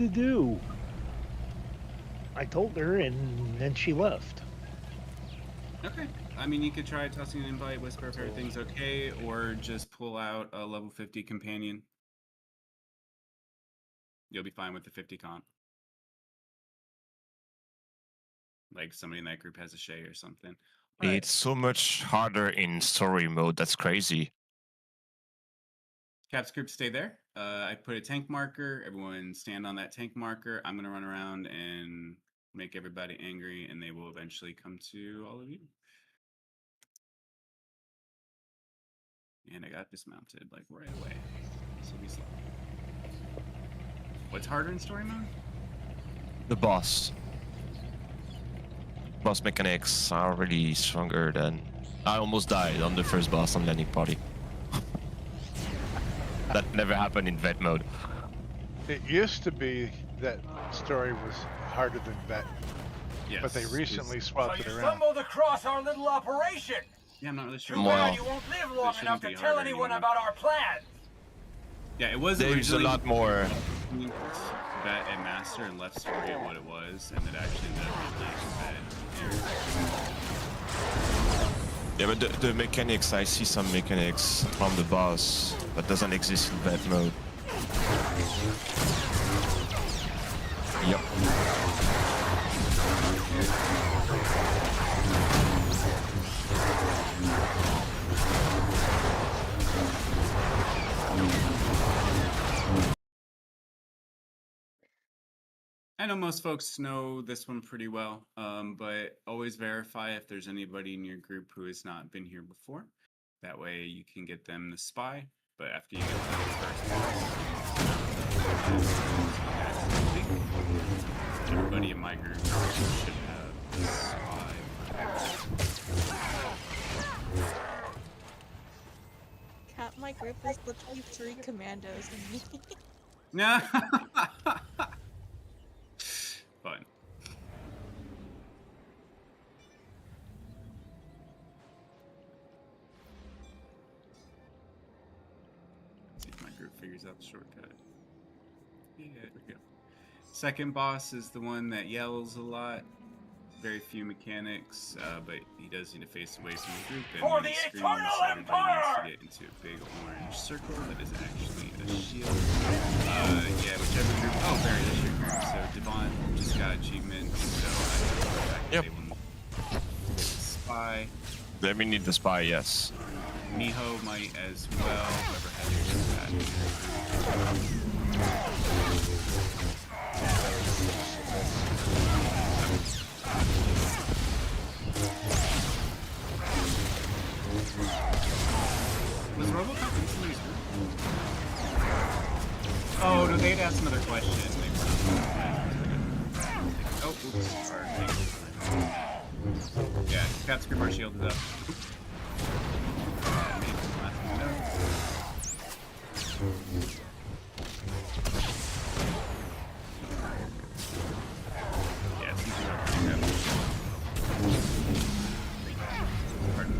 to do. I told her, and then she left. Okay. I mean, you could try tossing an invite, whisper if everything's okay, or just pull out a level 50 companion. You'll be fine with the 50 comp. Like somebody in that group has a Shay or something. It's so much harder in story mode. That's crazy. Caps group, stay there. I put a tank marker. Everyone stand on that tank marker. I'm going to run around and make everybody angry, and they will eventually come to all of you. And I got dismounted like right away. This will be slow. What's harder in story mode? The boss. Boss mechanics are really stronger than... I almost died on the first boss on landing party. That never happened in vet mode. It used to be that story was harder than vet, Yes. but they recently swapped it So you around. stumbled across our little operation. Yeah, I'm not really sure. Too Wow. bad you won't live long shouldn't enough to be tell harder anyone anymore. about our plans. Yeah, it was There's a originally lot more. vet and master and left story at what it was, and it actually ended up being vet. Yeah, but the mechanics, I see some mechanics from the boss that doesn't exist in vet mode. Yep. I know most folks know this one pretty well, but always verify if there's anybody in your group who has not been here before. That way you can get them the spy, but after you get them the first boss, everybody in my group should have the spy. Cat, my group is literally 3 commandos and me. No. Fun. See if my group figures out the shortcut. Yeah, there we go. Second boss is the one that yells a lot. Very few mechanics, but he does need to face away from the group. And For when the he screams, Eternal everybody Empire! needs to get into a big orange circle that is actually a shield. Yeah, whichever group. Oh, Barry, that's your group. So Devon just got achievements. So I Yep. get the spy. Then we need the spy, yes. Miho might as well. Whoever has your that. Was Robocop in somebody's group? Oh, no, they'd asked another question. They were not. Oh, oops. Sorry. Yeah, Cat's group are shielded up. Yeah, made the last one note. Yeah, it's easy to grab. Pardon.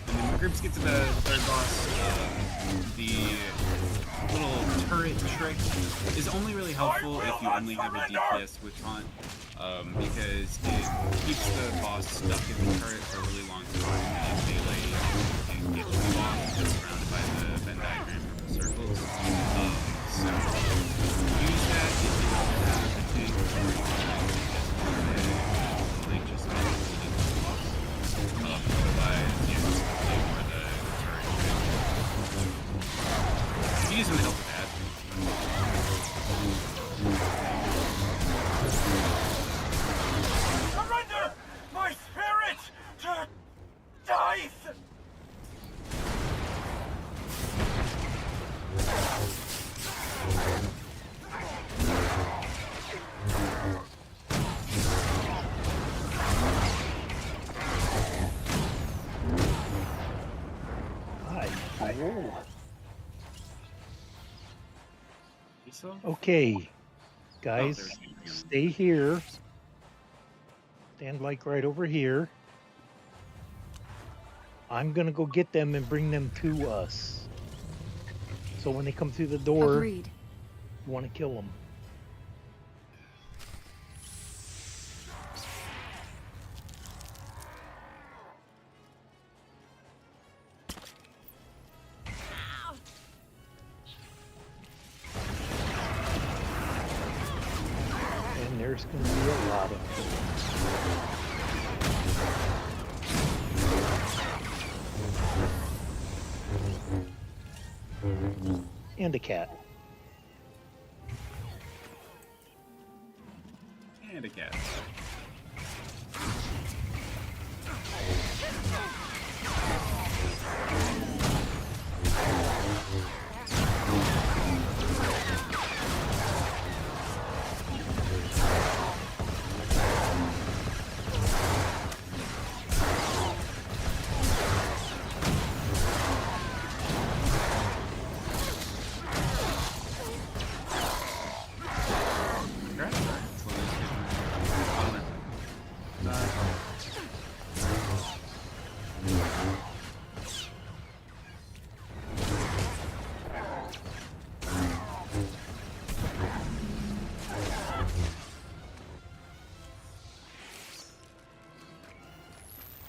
And then when groups get to the third boss, the little turret trick is only really helpful if you only have a DPS switch on, because it keeps the boss stuck in the turret for a really long time and melee and get you off just surrounded by the Venn diagram of the circles. So use that if you don't have a tank or you just get the boss. Otherwise, yeah, just play for the turret. You can use them to help with that. Surrender my spirit to Dice! Whoa. So? Okay, Oh, guys, there's the- stay here. Stand like right over here. I'm gonna go get them and bring them to us. So when they come through the door, Agreed. you want to kill them. And there's gonna be a lot of them. And a cat. And a cat.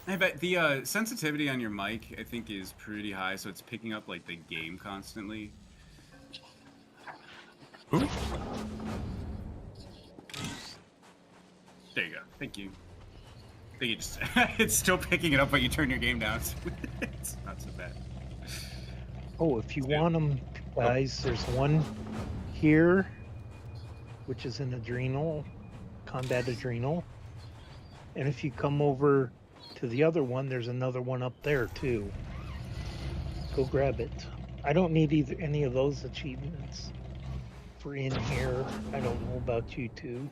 Hey, but the sensitivity on your mic, I think, is pretty high, so it's picking up like the game constantly. Who? There you go. Thank you. I think it just it's still picking it up, but you turn your game down. So it's not so bad. Oh, if you want them, guys, there's one here, which is an adrenal, combat adrenal. And if you come over to the other one, there's another one up there too. Go grab it. I don't need either any of those achievements for in here. I don't know about you two.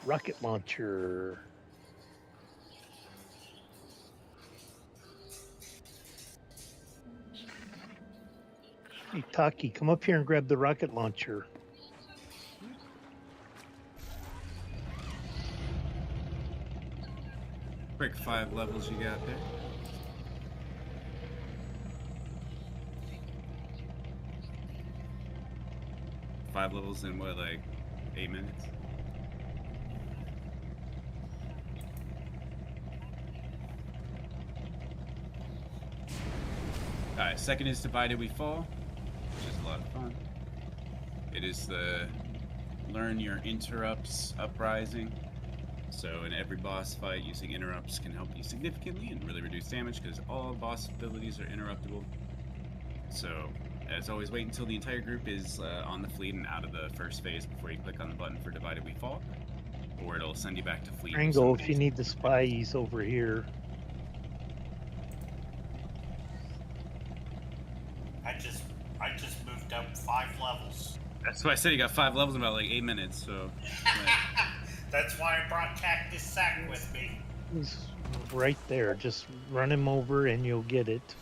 Rocket launcher. Hey, Taki, come up here and grab the rocket launcher. Quick 5 levels you got there. Five levels in what, like 8 minutes? Alright, second is Divided We Fall, which is a lot of fun. It is the Learn Your Interrupts Uprising. So in every boss fight, using interrupts can help you significantly and really reduce damage because all boss abilities are interruptible. So, as always, wait until the entire group is on the fleet and out of the first phase before you click on the button for Divided We Fall, or it'll send you back to fleet. Angle, if you need the spy, he's over here. I just moved up 5 levels. That's why I said you got 5 levels in about like 8 minutes, so... That's why I brought Cactus Sack with me. He's right there. Just run him over and you'll get it.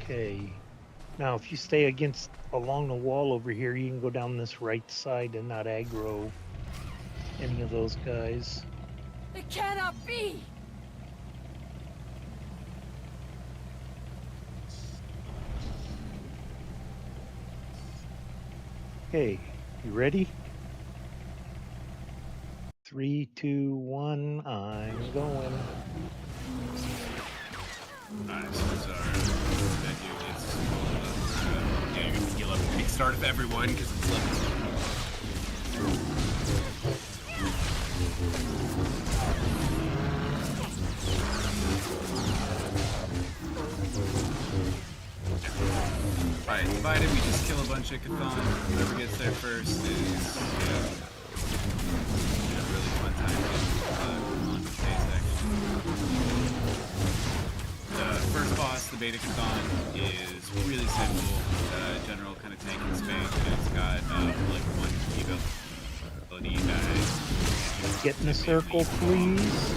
Okay. Now, if you stay along the wall over here, you can go down this right side and not aggro any of those guys. It cannot be! Okay, you ready? 3, 2, 1, I'm going. Alright, so it's our menu. It's yeah, you're gonna heal up the big start of everyone because it's levels. Alright, Divided, we just kill a bunch of Chthon. Whoever gets there first is a really fun time on the phase actually. The first boss, the Beta Chthon, is really simple. General kind of tank and spank, and it's got like one key ability that Get in a circle, please.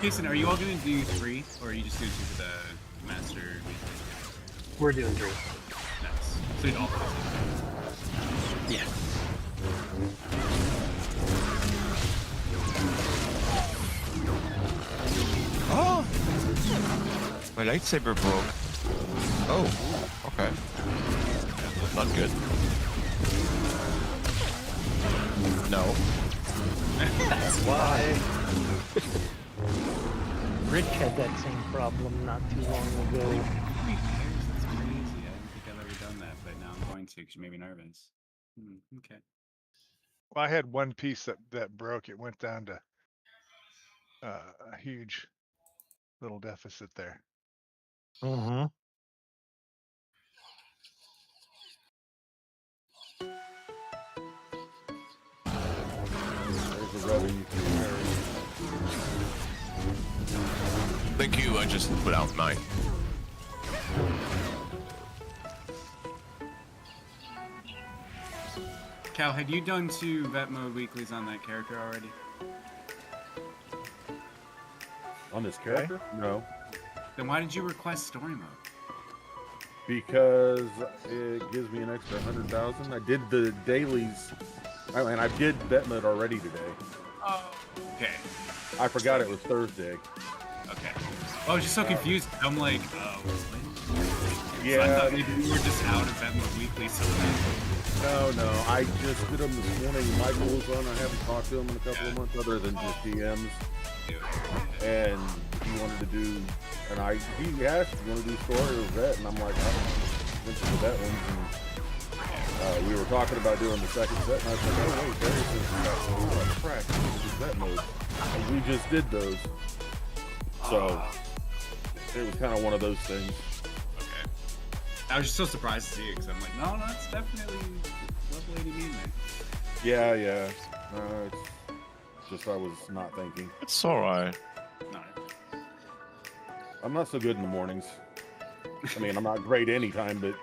Kason, are you all going to do 3, or are you just going to do the Master Weekly? We're doing 3. Nice. So you'd all play. Yeah. Oh! My lightsaber broke. Oh, okay. Not good. No. That's why. Rich had that same problem not too long ago. 3 pairs? That's crazy. I don't think I've ever done that, but now I'm going to because you made me nervous. Okay. Well, I had one piece that broke. It went down to a huge little deficit there. Uh-huh. There's a revenue. Thank you, I just put out mine. Cal, had you done 2 vet mode weeklies on that character already? On this character? No. Then why did you request story mode? Because it gives me an extra 100,000. I did the dailies, and I did vet mode already today. Oh. Okay. I forgot it was Thursday. Okay. Well, I was just so confused. I'm like, oh. Yeah. So I thought maybe we were just out of vet mode weekly. So No. I just did them this morning. Michael was on. I haven't talked to him in a couple of months, other than just DMs. And he wanted to do, and he asked, "You want to do story or vet?" And I'm like, "I went to the vet ones." And we were talking about doing the second set, and I was like, "Oh wait, Barry says we got some crack. This is vet mode." And we just did those, so it was kind of one of those things. Okay. I was just so surprised to see it because I'm like, no, it's definitely Love Lady Mean Man. Yeah. It's just I was not thinking. It's alright. No. I'm not so good in the mornings. I mean, I'm not great anytime, but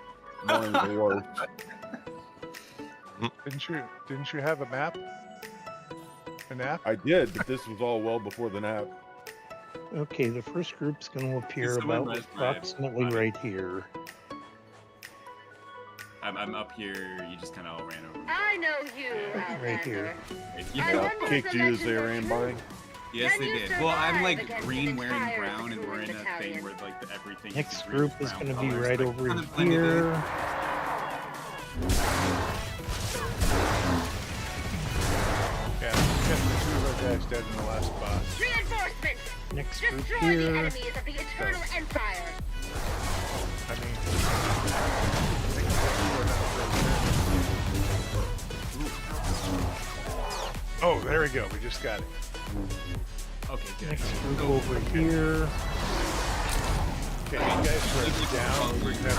mornings are worse. Didn't you have a map? A nap? I did, but this was all well before the nap. Okay, the first group's going to appear Someone about read my approximately body. right here. I'm up here. You just kind of all ran over me. I know you, Right here. Yeah. Kicked you as they ran by. Yes, they Can you did. Well, I'm survive like against green an wearing entire brown, and we're in a battalion? thing where like everything. Next green group with is brown going to be colors, right like, over kind of blended in. here. Yeah, we kept the 2 of our guys dead in the last boss. Reinforcements! Next group Destroy the here. enemies of the Eternal Empire! I mean, oh, there we go. We just got it. Okay, good. Next group over here. Okay, you guys are down. We're gonna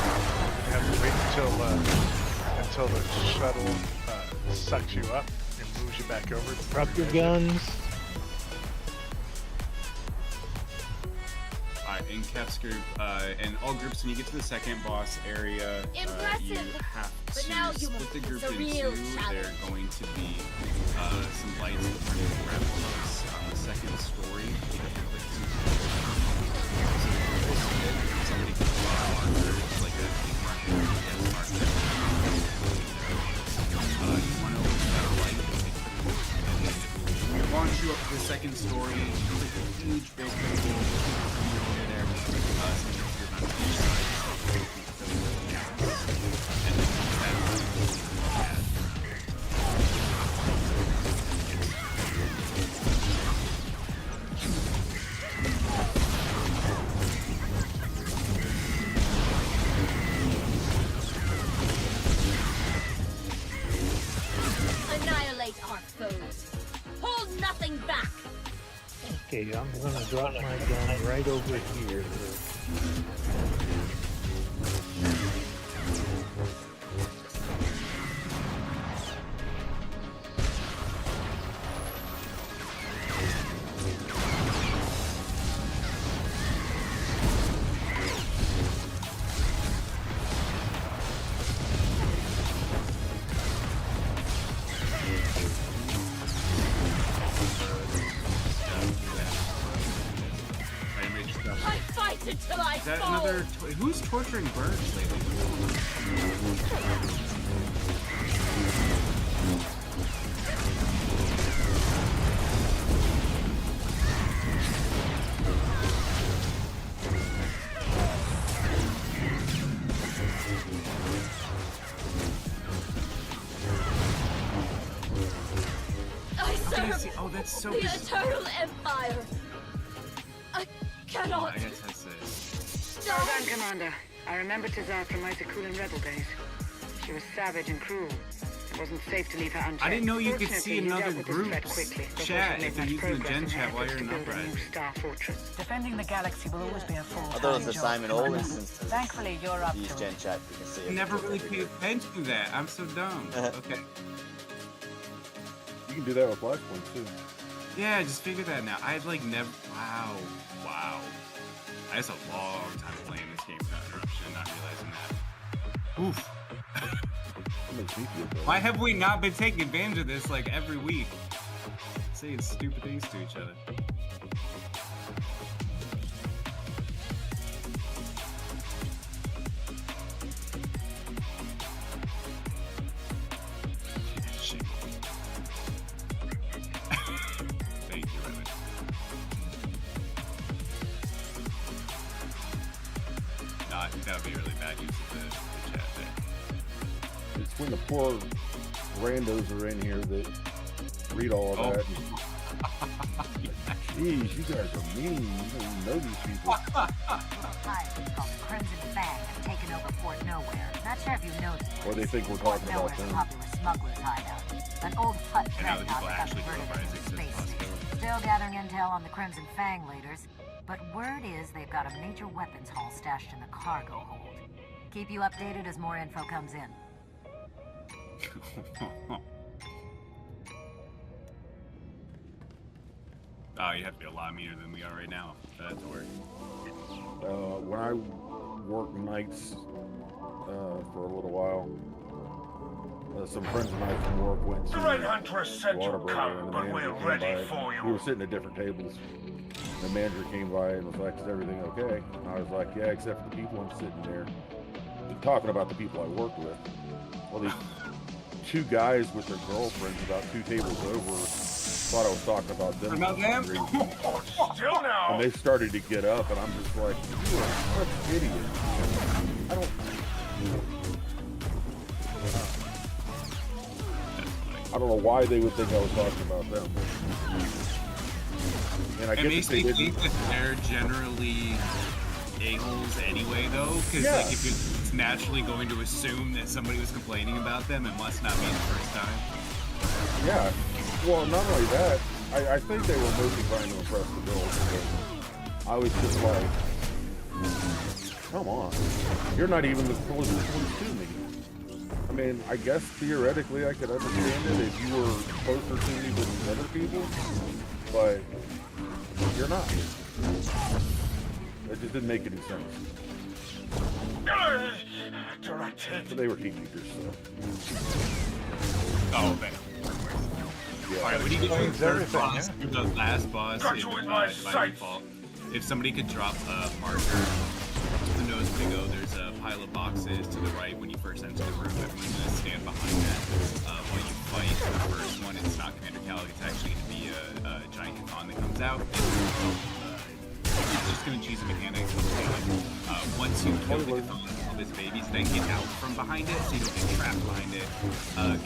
have to wait until the shuttle sucks you up and moves you back over. Drop your guns. Alright, in Kev's group, and all groups, when you get to the second boss area, you Impressive. have But to now you split must the group face a in real 2. challenge. There are going to be some lights in front of the replicas on the second story. You have to click 2. So somebody can draw a marker, like a big marker, yes, marker. You want to open that light, and it launch you up to the second story. It's like a huge big thing. Annihilate our foes. Hold nothing back. Okay, I'm going to drop my gun right over here. that another? Who's torturing birds lately? I serve Oh, that's so the bizarre. Eternal Empire. I Oh, cannot. I guess that's it. Well done, Commander. I remember Tazar from Isaaculan rebel days. She was savage and cruel. It wasn't safe to leave her unchecked. I didn't know you could Fortunately, see you another dealt with this threat group's quickly before chat she made if they're much using the progress gen in her chat while efforts you're to in build a new Uprisings. Star Fortress. Defending the galaxy will always be a full-time I thought it was the job, Simon Old Commander. instance. Thankfully, you're up Use to Gen it. Chat. You can see I it. never really paid attention to that. I'm so dumb. Okay. You can do that with Flashpoint too. Yeah, I just figured that now. I'd like never. Wow. Wow. That's a long time playing this game without interruption, not realizing that. Oof. That makes me feel better. Why have we not been taking advantage of this like every week? Saying stupid things to each other. Shit. Thank you, Evan. Not that would be a really bad use of the chat there. It's when the poor randos are in here that read all of that. Jeez, you guys are mean. You don't even know these people. Pirates called the Crimson Fang have taken over Fort Nowhere. Not sure if you know this. Or they think we're talking about Nowhere's a them. popular smuggler's hideout. An old hut And other dreadnought people got actually converted go into a Uprisings as space possible. station. Still gathering intel on the Crimson Fang leaders, but word is they've got a major weapons haul stashed in the cargo hold. Keep you updated as more info comes in. Oh, you have to be a lot meaner than we are right now for that to work. When I worked nights for a little while, some friends of mine from work went to The Red Huntress said you'd Whataburger, come, and the but manager we're came ready by. for you. We were sitting at different tables. The manager came by and was like, "Is everything okay?" And I was like, "Yeah, except for the people I'm sitting there." Talking about the people I work with. Well, these two guys with their girlfriends about 2 tables over thought I was talking about them. About them? Still now. And they started to get up, and I'm just like, "You are such idiots." I don't know why they would think I was talking about them. And I It guess makes they me didn't. think that they're generally a-holes anyway, though, because Yeah. like if it's naturally going to assume that somebody was complaining about them, it must not be the first time. Yeah. Well, not only that, I think they were mostly trying to impress the girls. But I was just like, come on. You're not even the closest one to me. I mean, I guess theoretically I could understand it if you were closer to me than other people, but you're not. That just didn't make any sense. Directed. But they were teenagers, so. Oh, man. Yeah. Alright, when you get to the Explains third everything, boss, yeah. or the last boss, Got in, you in by my sights. default, if somebody could drop a marker who knows where to go, there's a pile of boxes to the right when you first enter the room. Everyone's going to stand behind that. While you fight the first one, it's not Commander Cal, it's actually going to be a giant Khan that comes out. It's just going to choose a mechanic. Once you kill the Khan, all his babies, then get out from behind it so you don't get trapped behind it.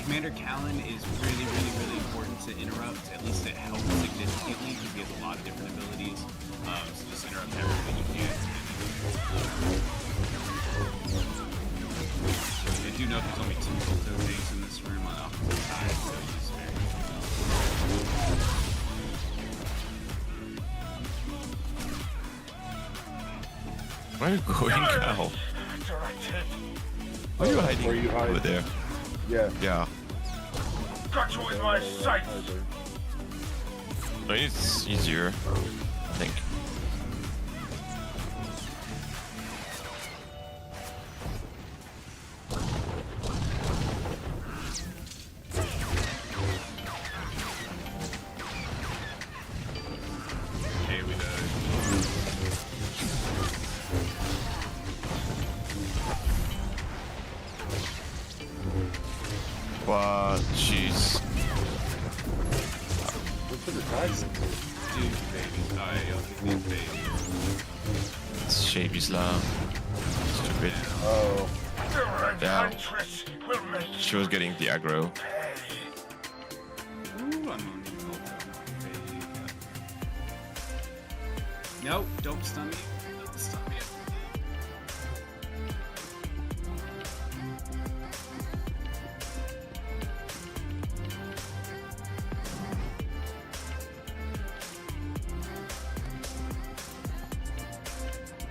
Commander Callan is really, really, really important to interrupt. At least it helps significantly because he has a lot of different abilities. So just interrupt everything you can. I do know there's only 2 Volto things in this room on opposite sides, so use Where are you going, Cal? Directed. Why are you hiding Where you hide? over there? Yeah. Yeah. Got you in my sights. No, it's easier, I think. Okay, we died. Dude, baby. Alright, I'll take these baby. It's Shavy's Law. Stupid. Oh. The Yeah. Huntress will make She was getting the aggro. pay. Ooh, I'm on the baby. Nope, don't stun me. Don't stun me.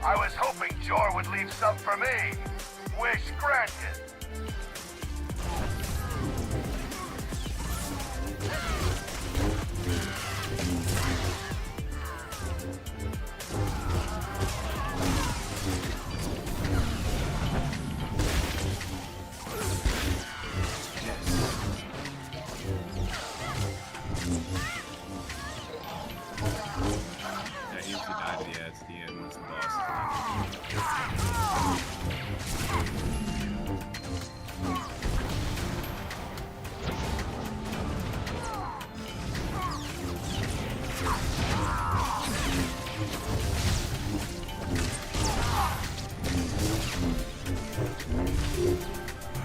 I was hoping Jor would leave some for me. Wish granted. Yeah, he usually died, yeah, it's the end once the boss.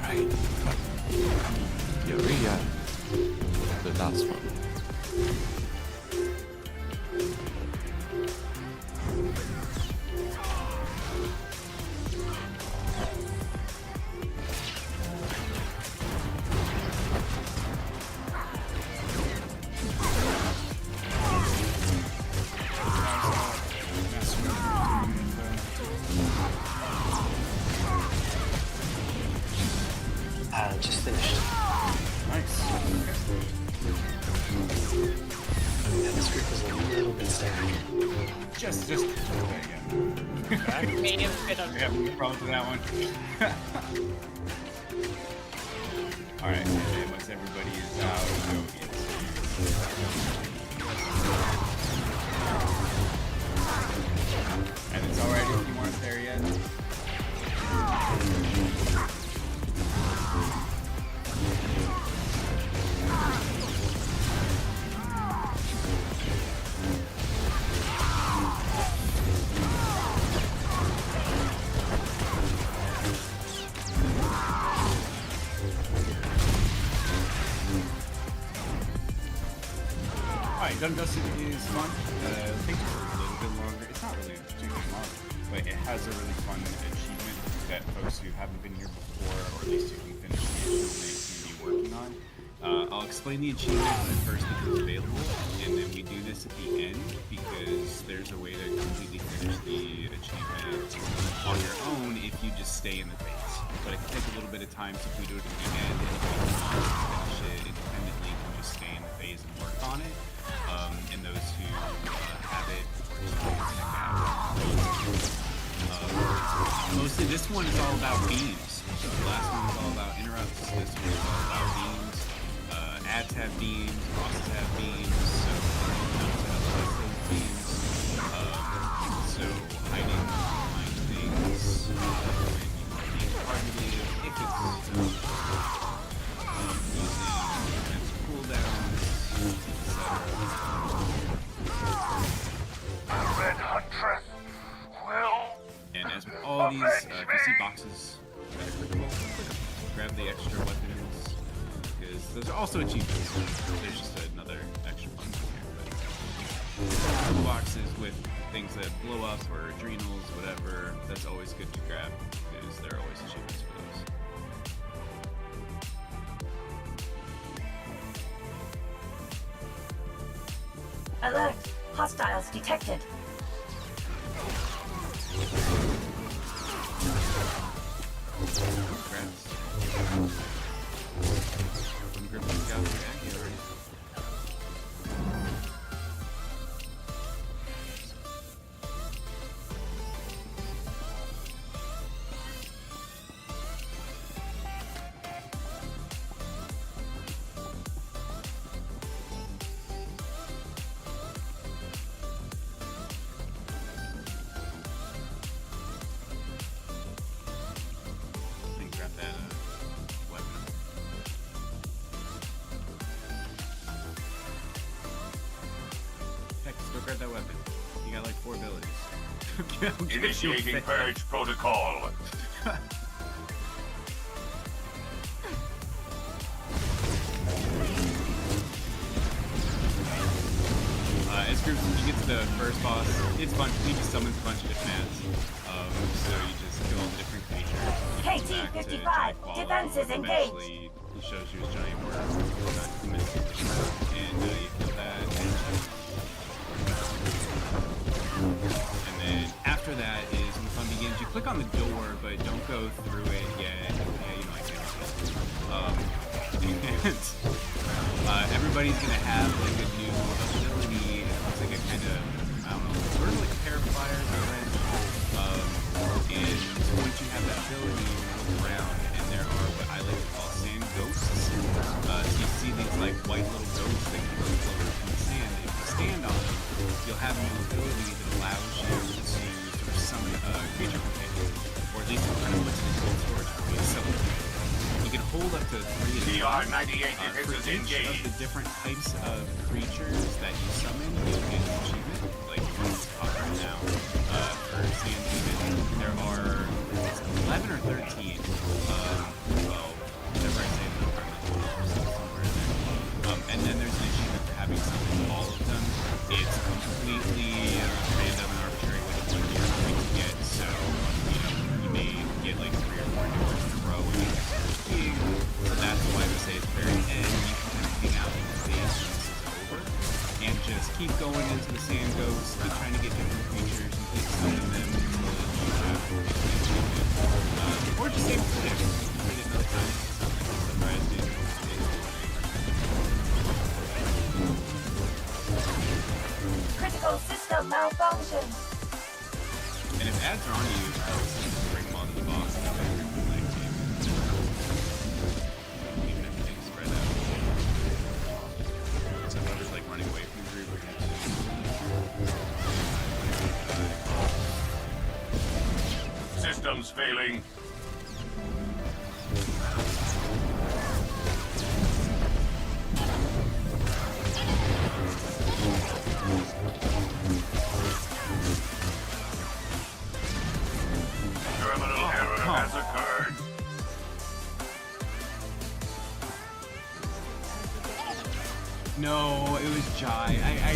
Alright. Urea. The last one. Just finished. Nice. Yeah, this group is a little bit stacked. Just okay, yeah. Medium fit on We have no problems with that one. Alright, and then once everybody is out, go in. And it's alright if you aren't there yet. Alright, Done Dusted is fun. It takes a little bit longer. It's not really particularly long, but it has a really fun achievement that folks who haven't been here before, or at least who can finish the achievement, can be working on. I'll explain the achievement when it first becomes available, and then we do this at the end because there's a way to completely finish the achievement on your own if you just stay in the phase. But it can take a little bit of time, so if we do it at the end, and if you want to finish it independently, you can just stay in the phase and work on it. And those who have it, mostly this one is all about beams. So the last one was all about interrupts. This one is all about beams. Ads have beams, bosses have beams, so those beams. So hiding behind things when you are being targeted, if it's using defense cooldowns, Red Huntress will. and as with all these, if you see boxes that are clickable, grab the extra weapons, because those are also achievements. There's just another extra function here. But boxes with things that blow up or adrenals, whatever, that's always good to grab, because there are always achievements for those. Alert! Hostiles detected. Grabs. One grip on the guy with the Aggie already. And grab that weapon. Disregard that weapon. You got like 4 abilities. Initiating purge protocol. As groups, when you get to the first boss, it's fun. He just summons a bunch of different ads. So you just kill all the different creatures. KT-55, defenses engaged. Eventually, he shows you his giant worm. And you kill that. And then after that is when the fun begins. You click on the door, but don't go through it yet. Yeah, you know I can't. And everybody's gonna have like a new ability. It's like a kind of, I don't know, sort of like a pair of pliers or wrench. And once you have that ability, you look around, and there are what I like to call sand ghosts. So you see these like white little ghosts that can float from the sand. If you stand on them, you'll have a new ability that allows you to sort of summon a creature companion, or at least kind of puts it in cold storage for you. So you can hold up to 3 of them. For each of the different types of creatures that you summon, you get an achievement, like it's hot right now. For sand demon, there are 11 or 13. Well, whatever I say, somewhere in there. And then there's an achievement for having summoned all of them. It's completely random and arbitrary which one you're going to get. So, you may get like 3 or 4 new ones in a row. So that's why we say at the very end, you can kind of hang out in the base when this is over, and just keep going into the sand ghosts, keep trying to get different creatures, and keep summoning them until you have or just save the stick. Read it another time. Surprise me. Critical system malfunction. And if ads are on you, bring them onto the boss. That way you're like even if things spread out. Some others like running away from the group. Systems failing. Terminal error has occurred. No, it was Jai. I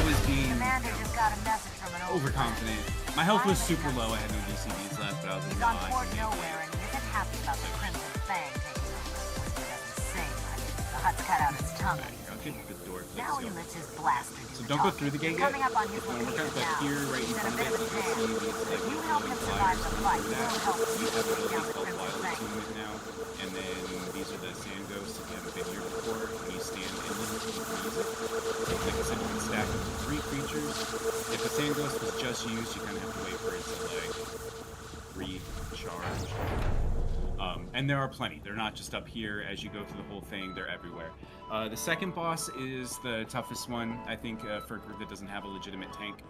was being Commander just got a message from an overconfident. My health was super low. I had no DCBs left, but I was He's on Fort Nowhere and he isn't happy about the Crimson Fang taking over. He doesn't say much. The hut's cut out his tongue. I'll get the door closed. Now he lets his blaster do So the don't go talking. through the gate yet. Coming up on his When we're kind of like now. here, right in He's front in of a it, bit you of a can see jam. these like You help him survive the fight. You'll help you have a take down ability the called Crimson Wild Fang. Attunement now, and then these are the sand ghosts. If you haven't been here before, when you stand in them, you can use it. Like I said, you can stack up to 3 creatures. If a sand ghost was just used, you kind of have to wait for it to like recharge. And there are plenty. They're not just up here as you go through the whole thing. They're everywhere. The second boss is the toughest one, I think, for a group that doesn't have a legitimate tank.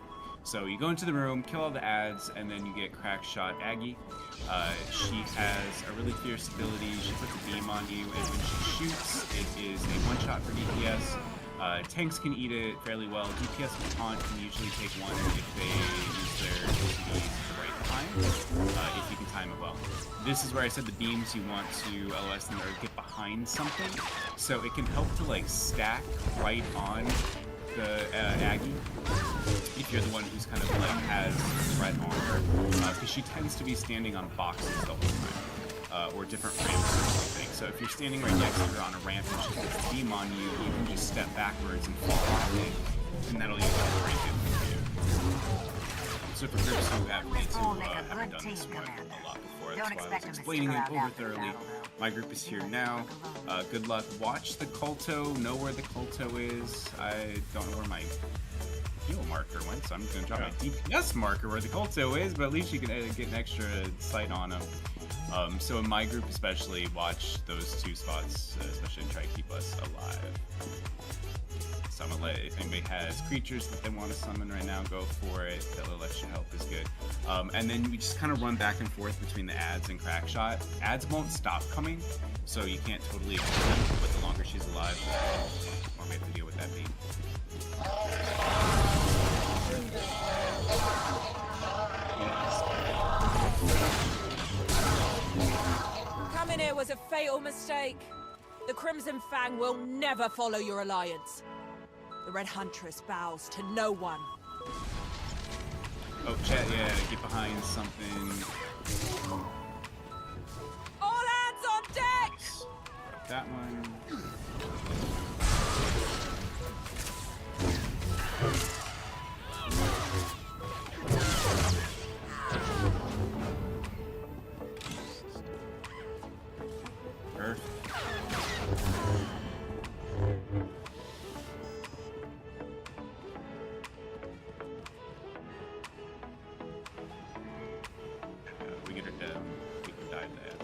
So you go into the room, kill all the ads, and then you get Crack Shot Aggie. She has a really fierce ability. She puts a beam on you, and when she shoots, it is a one-shot for DPS. Tanks can eat it fairly well. DPS with taunt can usually take one if they use their DPS at the right time, if you can time it well. This is where I said the beams you want to LOS them or get behind something, so it can help to like stack right on the Aggie if you're the one who's kind of like has threat on her, because she tends to be standing on boxes the whole time. Or different ramps or something. So if you're standing right next to her on a ramp and she puts a beam on you, you can just step backwards and fall off it, and that'll usually break it for you. So for groups who haven't done this one a lot before, that's why I was explaining it over thoroughly. My group is here now. Good luck. Watch the Culto. Know where the Culto is. I don't know where my heal marker went, so I'm going to drop my DPS marker where the Culto is, but at least you can get an extra sight on him. So in my group especially, watch those 2 spots, especially try to keep us alive. So I'm gonna let, if anybody has creatures that they want to summon right now, go for it. That little extra help is good. And then we just kind of run back and forth between the ads and Crack Shot. Ads won't stop coming, so you can't totally ignore them, but the longer she's alive, the more we have to deal with that beam. fatal mistake. The Crimson Fang will never follow your alliance. The Red Huntress bows to no one. Oh, chat, yeah, get behind something. All hands on deck! Grab that one. Perfect. We get her down. We can dive that.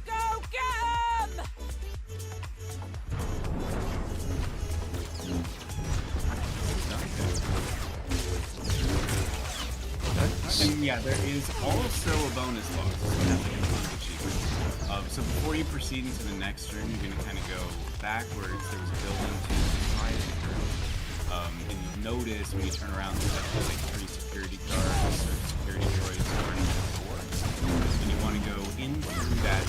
Go get 'em! And yeah, there is also a bonus box. So that's like a fun achievement. So before you proceed into the next room, you're going to kind of go backwards. There was a building to the side of the room. And you'll notice when you turn around, there's actually like 3 security guards or security droids guarding the door. And you want to go in through that.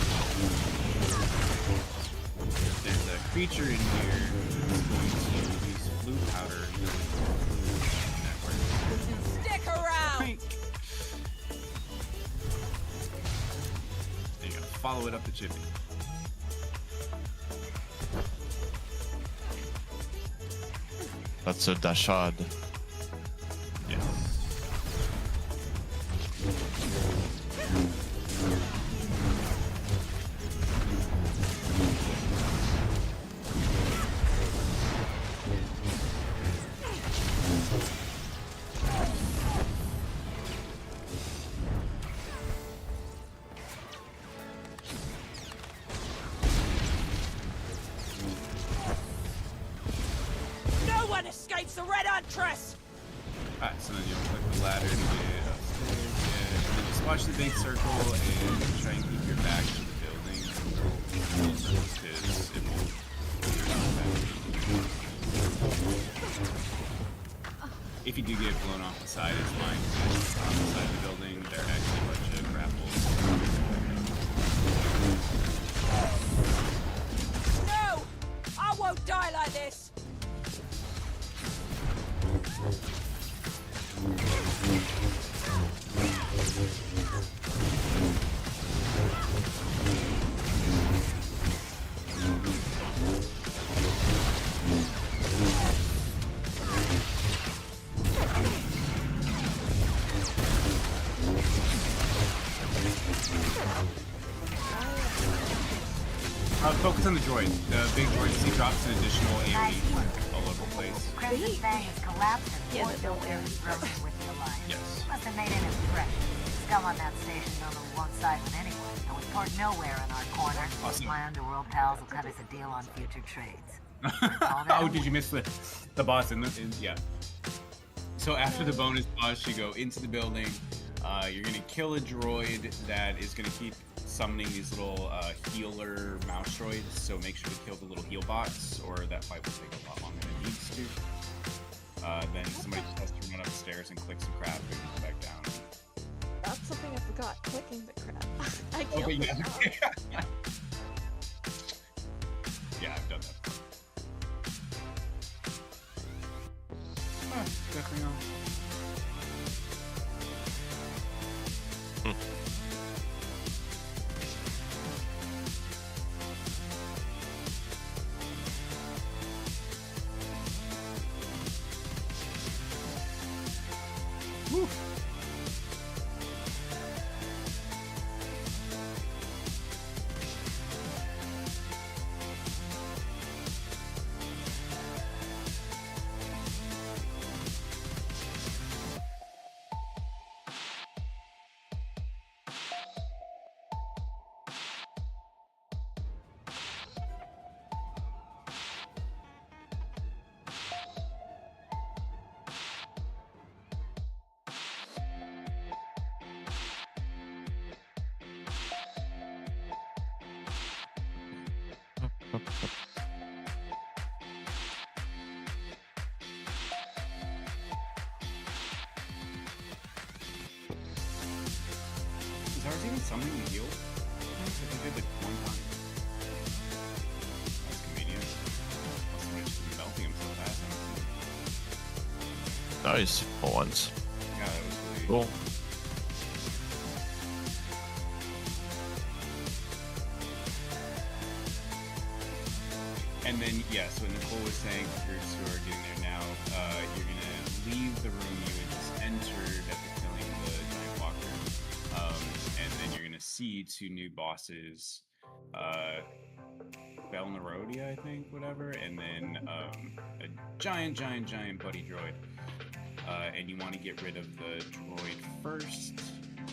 There's a creature in here that's going to use blue powder and go into the blue network. Stick around! There you go. Follow it up the chimney. That's a dashad. Yes. No one escapes the Red Huntress! Alright, so then you'll click the ladder to get upstairs. Yeah, and then just watch the big circle and try and keep your back to the building. Because it won't. If you do get blown off the side, it's fine. Because on the side of the building, there are actually a bunch of grapples. No! I won't die like this! Focus on the droid. The big droid. He drops an additional AoE all over the place. Crimson Fang has collapsed and forced over is broken with the alliance. Yes. Must have made an impression. Scum on that station normally won't side with anyone, and with port nowhere in our corner, Awesome. my underworld pals will cut us a deal on future trades. Oh, did you miss the boss yeah. So after the bonus boss, you go into the building. You're gonna kill a droid that is gonna keep summoning these little healer mouse droids. So make sure to kill the little heal bots, or that fight will take a lot longer than it needs to. Then somebody just has to run upstairs and click some crap and go back down. That's something I forgot. Clicking the crap. I Oh, killed but it. yeah. Yeah, I've done that. Definitely not. Woo. Is ours even something to heal? I think I did like one time. That's convenient. Somebody's just melting him so fast. Nice, for once. Yeah, that was really cool. And then, yeah, so Nicole was saying for groups who are getting there now, you're going to leave the room you had just entered after killing the giant walker. And then you're going to see 2 new bosses, Belnerodia, I think, whatever, and then a giant buddy droid. And you want to get rid of the droid first.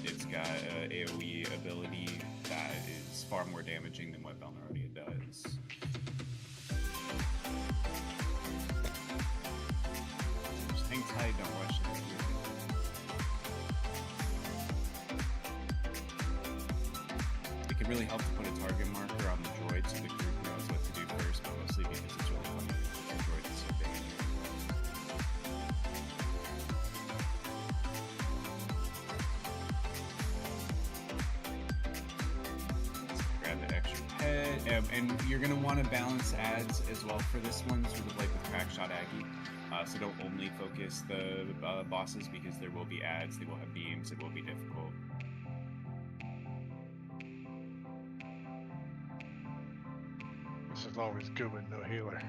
It's got an AoE ability that is far more damaging than what Belnerodia does. Just hang tight, don't rush it. It can really help to put a target marker on the droid so the group knows what to do first, but mostly because it's really fun because the droid is so big. Grab the extra pet, and you're going to want to balance ads as well for this one, sort of like with Crackshot Aggie. So don't only focus the bosses because there will be ads, they will have beams, it will be difficult. This is always good with no healer.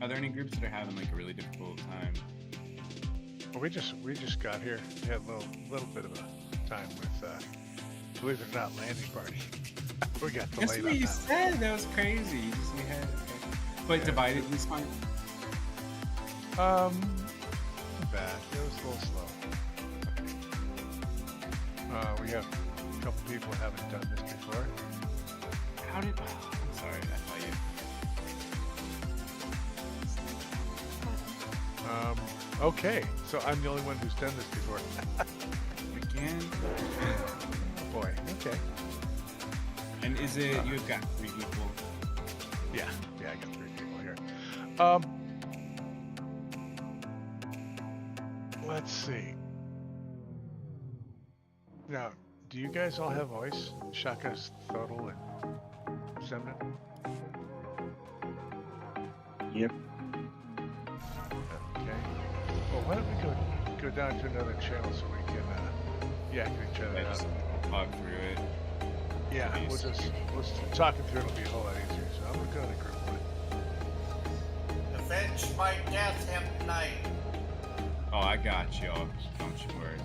Are there any groups that are having like a really difficult time? Well, we just got here. We had a little bit of a time with, believe it or not, landing party. We got delayed. That's what you said. That was crazy. You just had, but yeah, divided was fine. Not bad. It was a little slow. We have a couple people who haven't done this before. How did? Oh, I'm sorry. I thought you. Okay, so I'm the only one who's done this before. Again? Oh boy. Okay. And is it you've got 3 people? Yeah, I got 3 people here. Let's see. Now, do you guys all have voice? Shaka, Throttle, and Semna? Yep. Okay. Well, why don't we go down to another channel so we can yak each other Just talk through it. Yeah, we'll just talking through it'll be a whole lot easier. So I'm gonna go to group 1. Avenge my death, Hemp Knight. Oh, I got y'all. Don't you worry.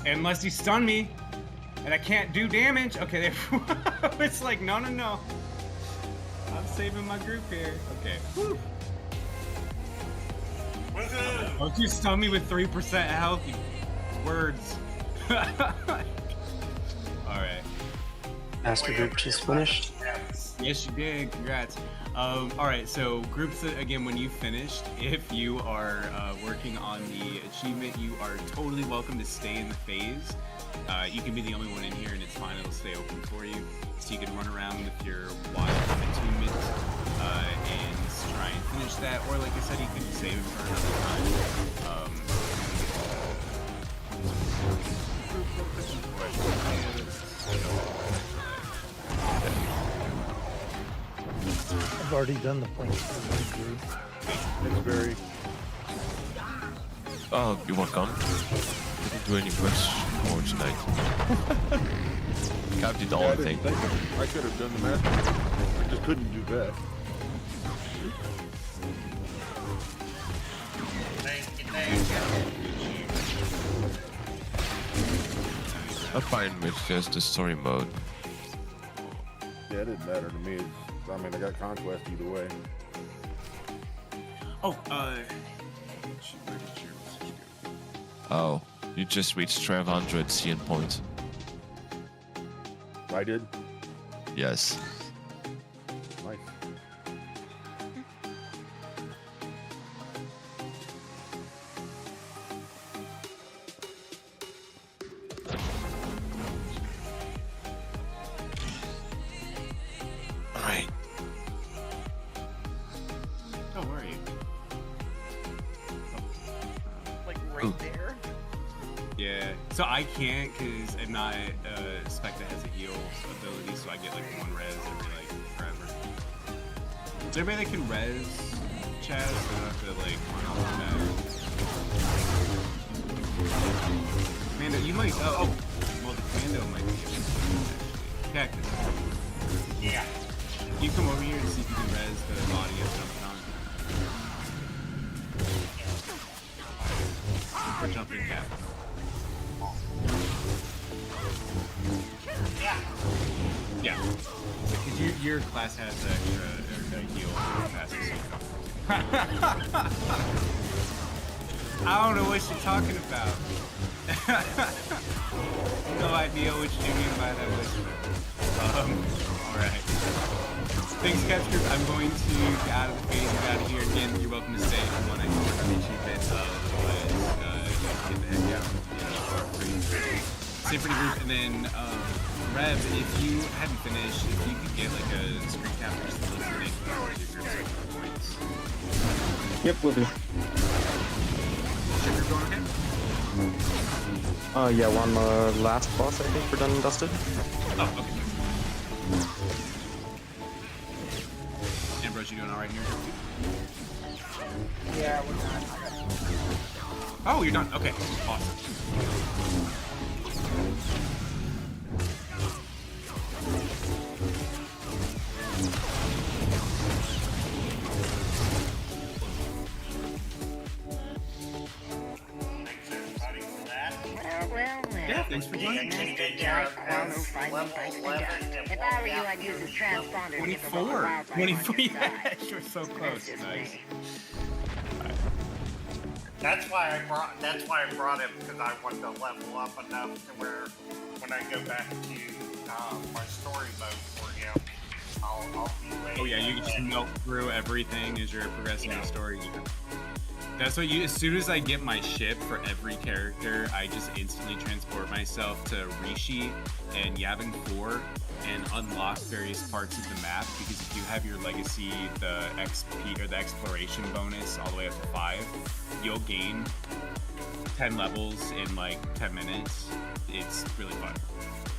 Unless you stun me, and I can't do damage. Okay, there. It's like no. I'm saving my group here. Okay. Whew. Don't you stun me with 3% health, you words. Alright. Master group just finished. Yes, you did. Congrats. Alright, so groups, again, when you finished, if you are working on the achievement, you are totally welcome to stay in the phase. You can be the only one in here, and it's fine. It'll stay open for you. So you can run around with your wild attunement and try and finish that. Or, like I said, you can save it for another time. I've already done the points for my group. It's very. Oh, you want gone? Didn't do any quests more tonight. Cap did all the thing. I could have done the master. I just couldn't do that. I'm fine with just the story mode. Yeah, it didn't matter to me. I mean, I got conquest either way. Oh, Oh, you just reached 1200 CN points. I did? Yes. Nice. right there. Yeah, so I can't because I'm not a spec that has a heal ability, so I get like 1 res every like forever. Is there anybody that can res Chaz? So I don't have to like run off the Commando, you might. Oh, well, the Commando might be able to actually. Cactus. Yeah. You come over here and see if you can res the body of Jumping On. Or Jumping Cat. Yeah. Yeah. Because your class has extra heal capacity. I don't know what you're talking about. No idea what you mean by that whisper. Alright. Thanks, Capture. I'm going to get out of the phase and get out of here again. You're welcome to stay if you want to meet you bits of get the heck out. Stay pretty group, and then Rev, if you hadn't finished, if you could get like a screen cap or just a little bit of points. Yep, we'll do. Sugar going ahead? Yeah, one last boss, I think, we're done and dusted. Oh, okay. Ambrose, you doing alright here? Yeah, we're done. Oh, you're done. Okay, awesome. Yeah, thanks for joining. If I were you, I'd use his transponder to get the local 24. wildlife 24. on your Yeah, side. you're so close. Nice. That's why I brought him, because I wanted to level up enough to where when I go back to my story mode for him, I'll be ready. Oh yeah, you can just melt through everything as you're progressing the story. That's what you. As soon as I get my ship for every character, I just instantly transport myself to Rishi and Yavin 4 and unlock various parts of the map. Because if you have your legacy, the XP or the exploration bonus all the way up to 5, you'll gain 10 levels in like 10 minutes. It's really fun.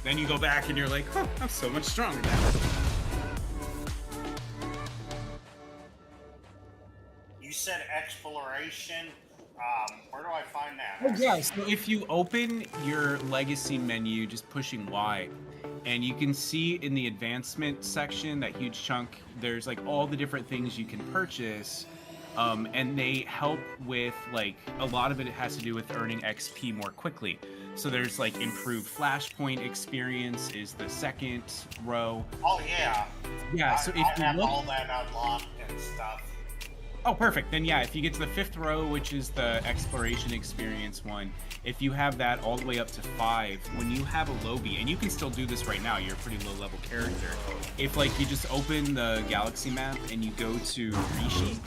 Then you go back and you're like, huh, I'm so much stronger now. You said exploration. Where do I find that? Oh, yeah, so if you open your legacy menu, just pushing Y, and you can see in the advancement section, that huge chunk, there's like all the different things you can purchase, and they help with like, a lot of it has to do with earning XP more quickly. So there's like improved flashpoint experience is the second row. Oh yeah. Yeah, so if I you have look, all that unlocked and stuff. oh, perfect. Then yeah, if you get to the 5th row, which is the exploration experience one, if you have that all the way up to 5, when you have a lobby, and you can still do this right now, you're a pretty low level character. If like you just open the galaxy map and you go to Rishi,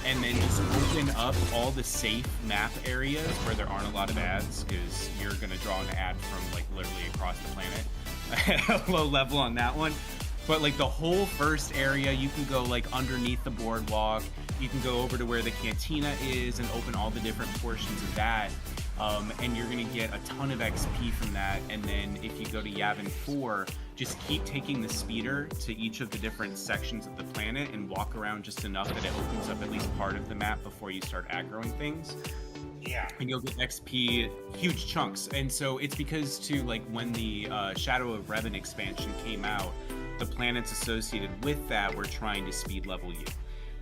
and then just open up all the safe map areas where there aren't a lot of ads, because you're gonna draw an ad from like literally across the planet. Low level on that one. But like the whole first area, you can go like underneath the boardwalk. You can go over to where the cantina is and open all the different portions of that. And you're gonna get a ton of XP from that. And then if you go to Yavin 4, just keep taking the speeder to each of the different sections of the planet and walk around just enough that it opens up at least part of the map before you start aggroing things. Yeah. And you'll get XP, huge chunks. And so it's because too, like when the Shadow of Revan expansion came out, the planets associated with that were trying to speed level you.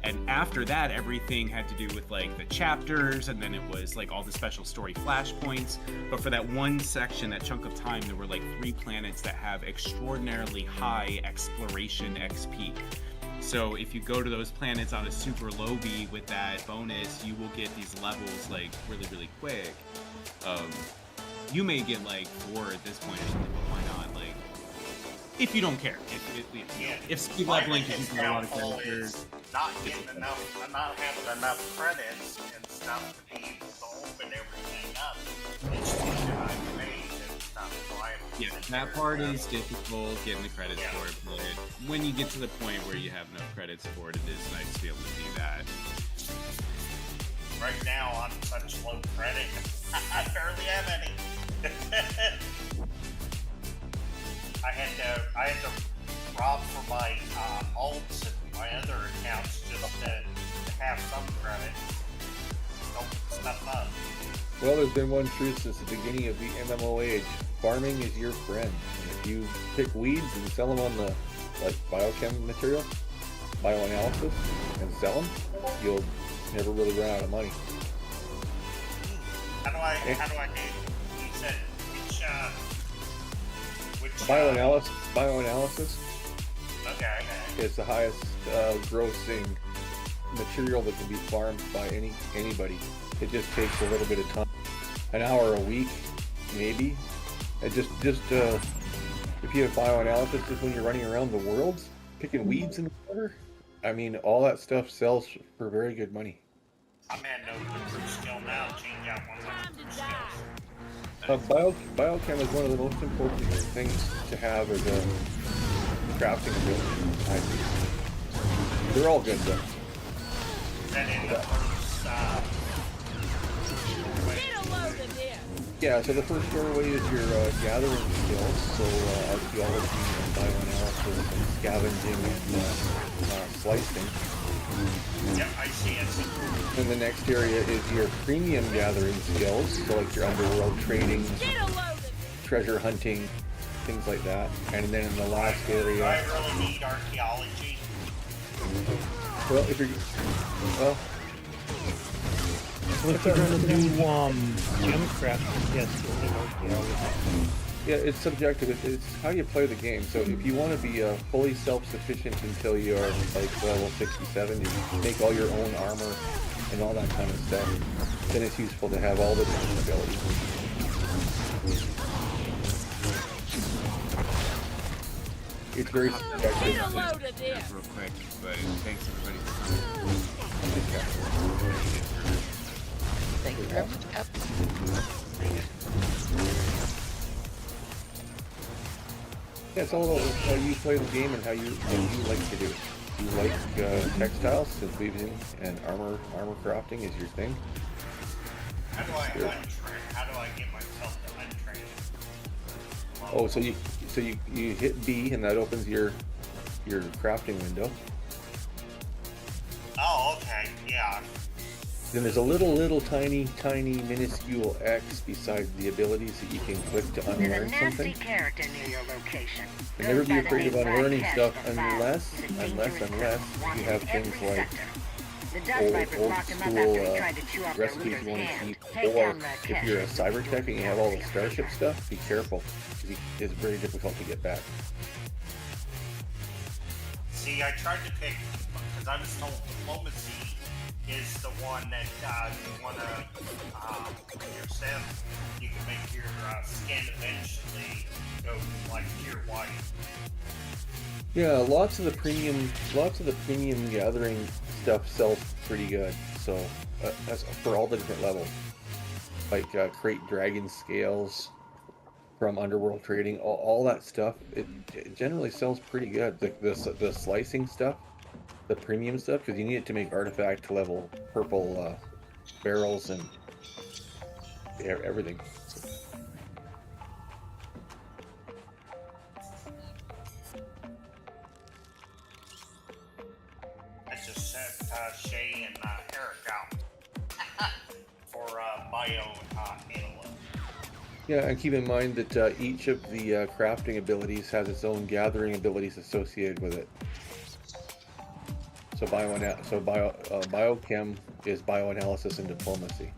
And after that, everything had to do with like the chapters, and then it was like all the special story flashpoints. But for that one section, that chunk of time, there were like 3 planets that have extraordinarily high exploration XP. So if you go to those planets on a super lobby with that bonus, you will get these levels like really, really quick. You may get like 4 at this point or something, but why not? Like, if you don't care. If speed leveling can use a lot of characters. Not having enough credits and stuff to be able to open everything up. It's and stuff, so I yeah, that part is difficult, getting the credits for it, but when you get to the point where you have enough credits for it, it is nice to be able to do that. right now I'm such low credit. I barely have any. I had to rob for my alts and my other accounts just to have some credit. Don't stuff up. Well, there's been one truth since the beginning of the MMO age. Farming is your friend. And if you pick weeds and sell them on the biochem material, bioanalysis, and sell them, you'll never really run out of money. How do I do? You said which bioanalysis okay. is the highest grossing material that can be farmed by anybody. It just takes a little bit of time, an hour a week, maybe. And just if you have bioanalysis, just when you're running around the world picking weeds in the water, I mean, all that stuff sells for very good money. I'm at no recruit skill now. Change out one of my recruit skills. Biochem is one of the most important things to have as a crafting ability. They're all good though. Yeah, so the first doorway is your gathering skills, so archaeology and bioanalysis and scavenging and slicing. Yeah, I see it. And the next area is your premium gathering skills, so like your underworld trading, treasure hunting, things like that. And then in the last area... I really need archaeology. Well, if you're gonna do gem crafting, yes, you'll need archaeology. Yeah, it's subjective. It's how you play the game. So if you want to be fully self-sufficient until you're like level 67, you make all your own armor and all that kind of stuff, then it's useful to have all the different abilities. It's very subjective. Real quick, but thanks everybody for coming. Thank you very much. Yeah, it's all about how you play the game and how you like to do it. You like textiles, since weaving and armor crafting is your thing. How do I get myself to untrain? Oh, so you hit B and that opens your crafting window. Oh, okay, yeah. Then there's a little tiny minuscule X beside the abilities that you can click to unlearn something. Character near your location. And never be afraid of unlearning stuff unless you have things like old school recipes you want to keep, or if you're a cyber tech and you have all the starship stuff, be careful, because it's very difficult to get back. See, I tried to pick, because I was told diplomacy is the one that you want to, when you're sim, you can make your skin eventually go like pure white. Yeah, lots of the premium gathering stuff sells pretty good. So that's for all the different levels, like crate dragon scales from underworld trading, all that stuff. It generally sells pretty good. The slicing stuff, the premium stuff, because you need it to make artifact level purple barrels and everything. I just sent Shay and Eric out for bio analyst. Yeah, and keep in mind that each of the crafting abilities has its own gathering abilities associated with it. So biochem is bioanalysis and diplomacy.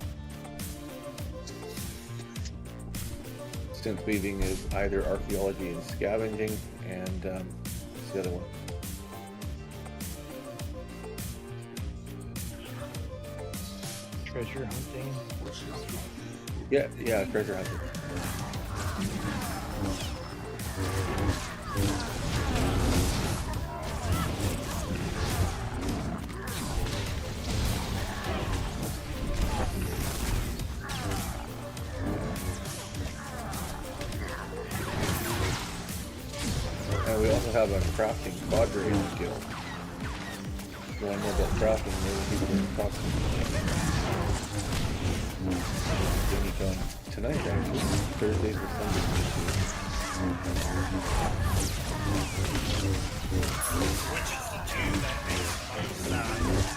Synth weaving is either archaeology and scavenging, and what's the other one? Treasure hunting. Yeah, treasure hunting. And we also have a crafting quadrant skill. you want to know about crafting, maybe people can talk anytime tonight, actually. Thursdays or Sundays. Which is the two that makes the most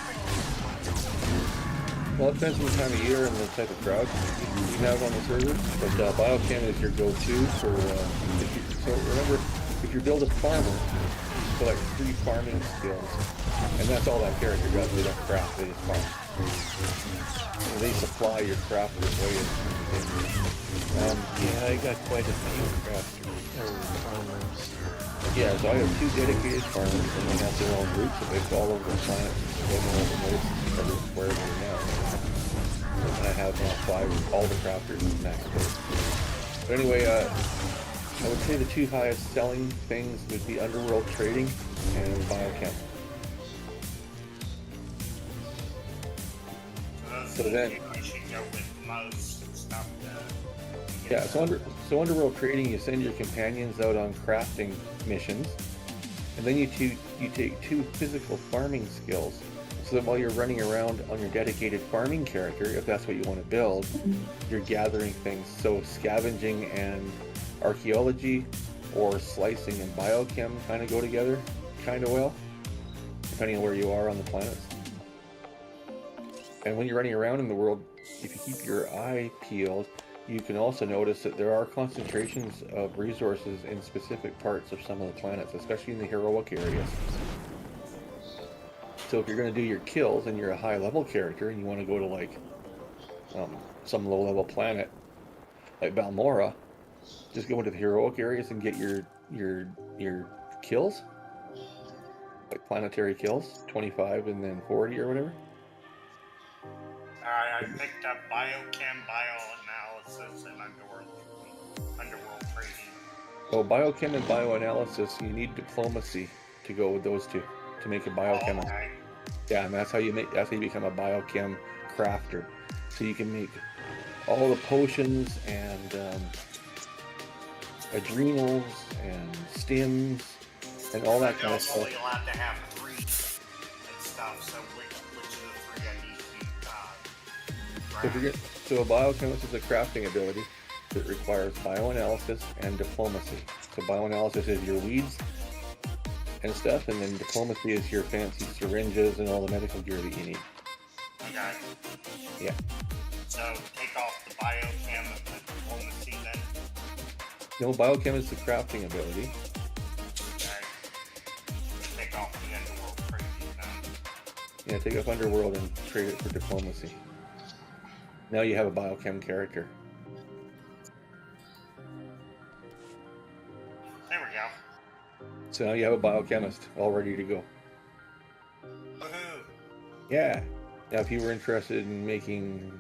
Well, it depends on the time of year and the type of crowd you have on the server. But biochem is your go-to for. So remember, if you build a farmer, so like 3 farming skills, and that's all that character does. They don't craft; they just farm. So they supply your crafters way in. Yeah, I got quite a few farmers. Yeah, so I have 2 dedicated farmers, and they have their own routes that they all over the planet. They know all the nodes everywhere they're now. And I have now 5 all the crafters maxed out. But anyway, I would say the 2 highest selling things would be underworld trading and biochem. So then, I should go with most stuff. yeah, so underworld trading, you send your companions out on crafting missions, and then you take 2 physical farming skills, so that while you're running around on your dedicated farming character, if that's what you want to build, you're gathering things. So scavenging and archaeology, or slicing and biochem kind of go together kind of well, depending on where you are on the planets. And when you're running around in the world, if you keep your eye peeled, you can also notice that there are concentrations of resources in specific parts of some of the planets, especially in the heroic areas. So if you're going to do your kills and you're a high level character and you want to go to like some low level planet like Balmora, just go into the heroic areas and get your kills, like planetary kills, 25 and then 40 or whatever. I picked up biochem, bioanalysis, and underworld trading. So biochem and bioanalysis, you need diplomacy to go with those 2 to make a biochemist. Okay. Yeah, and that's how you become a biochem crafter. So you can make all the potions and adrenals and stims and all that kind of stuff. I'm only allowed to have 3 and stuff, so which of the 3 I need to So a biochemist is a crafting ability that requires bioanalysis and diplomacy. So bioanalysis is your weeds and stuff, and then diplomacy is your fancy syringes and all the medical gear that you need. Okay. Yeah. So take off the biochem and the diplomacy then? No, biochem is the crafting ability. Okay. Take off the underworld trading then. Yeah, take off underworld and trade it for diplomacy. Now you have a biochem character. There we go. So now you have a biochemist all ready to go. Woohoo! Yeah. Now if you were interested in making,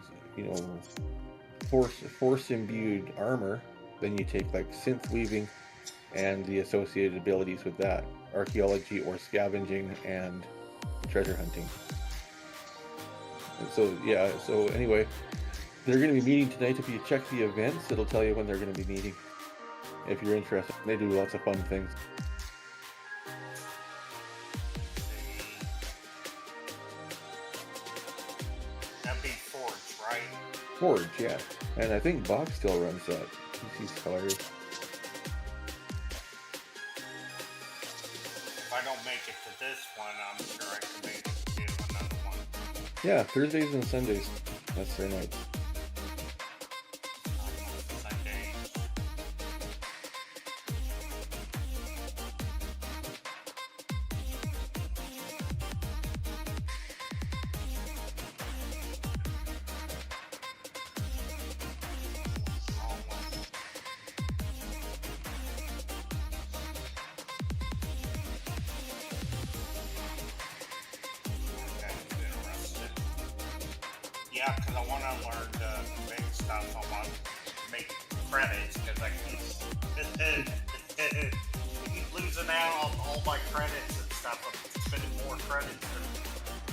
force imbued armor, then you take like synth weaving and the associated abilities with that. Archaeology or scavenging and treasure hunting. And so yeah, so anyway, they're going to be meeting tonight. If you check the events, it'll tell you when they're going to be meeting. If you're interested, they do lots of fun things. That'd be Forge, right? Forge, yeah. And I think Bach still runs that. He's hilarious. If I don't make it to this one, I'm sure I can make it to another one. Yeah, Thursdays and Sundays. That's their nights. Yeah, because I want to learn to make stuff. I want to make credits because I keep losing out on all my credits and stuff. I'm spending more credits than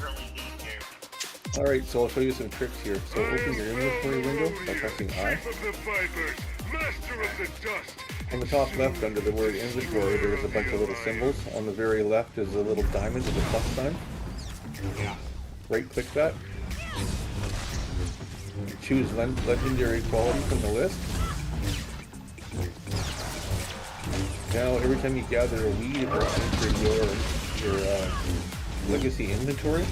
really need to. Alright, so I'll show you some tricks here. So open your inventory window by pressing I. On the top left under the word inventory, there's a bunch of little symbols. On the very left is a little diamond with a plus sign. Right click that. Choose legendary quality from the list. Now every time you gather a weed, it will enter your legacy inventory.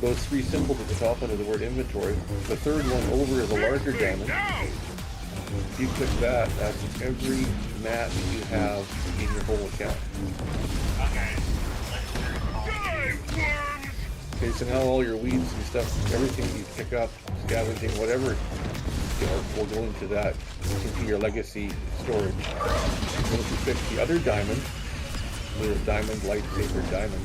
Those three symbols at the top under the word inventory. The third one over is a larger diamond. If you click that, that's every mat that you have in your whole account. Okay, so now all your weeds and stuff, everything you pick up, scavenging, whatever, will go into that, into your legacy storage. And if you pick the other diamond, the diamond, lightsaber diamond,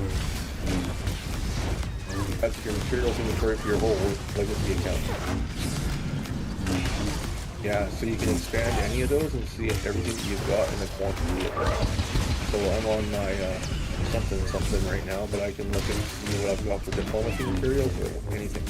that's your materials inventory for your whole legacy account. Yeah, so you can expand any of those and see everything that you've got in the quantity. So I'm on my something right now, but I can look and see what I've got for diplomacy materials or anything.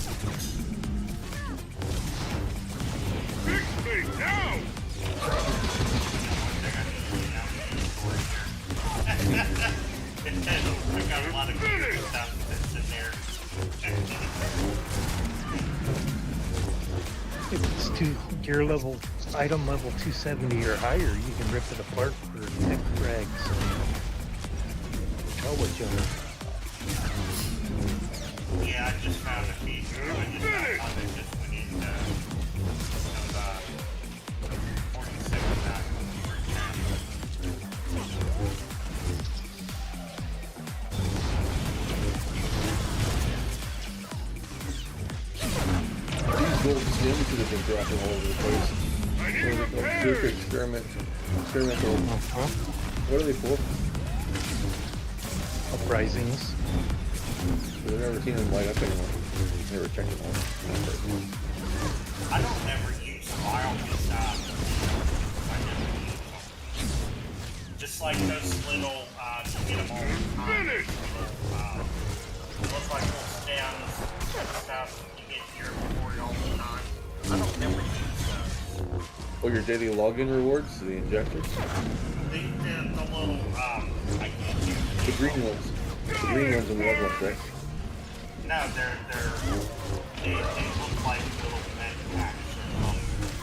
I got a lot of good stuff that's in there. If it's gear level, item level 270 or higher, you can rip it apart for tech frags. Oh, what you Yeah, I just found a piece. I just went into 47 These gold gems should have been dropping all over the place. Experimental. What are they for? Uprisings. I've never seen them light up anymore. Never checked them out. I don't ever use file stuff. I never use them. Just like those little, to get them all the time. Look like little stems and stuff you get here before all the time. I don't never use those. Oh, your daily login rewards, the injectors? The little, The green ones. The green ones and the red ones, right? No, they look like little med packs or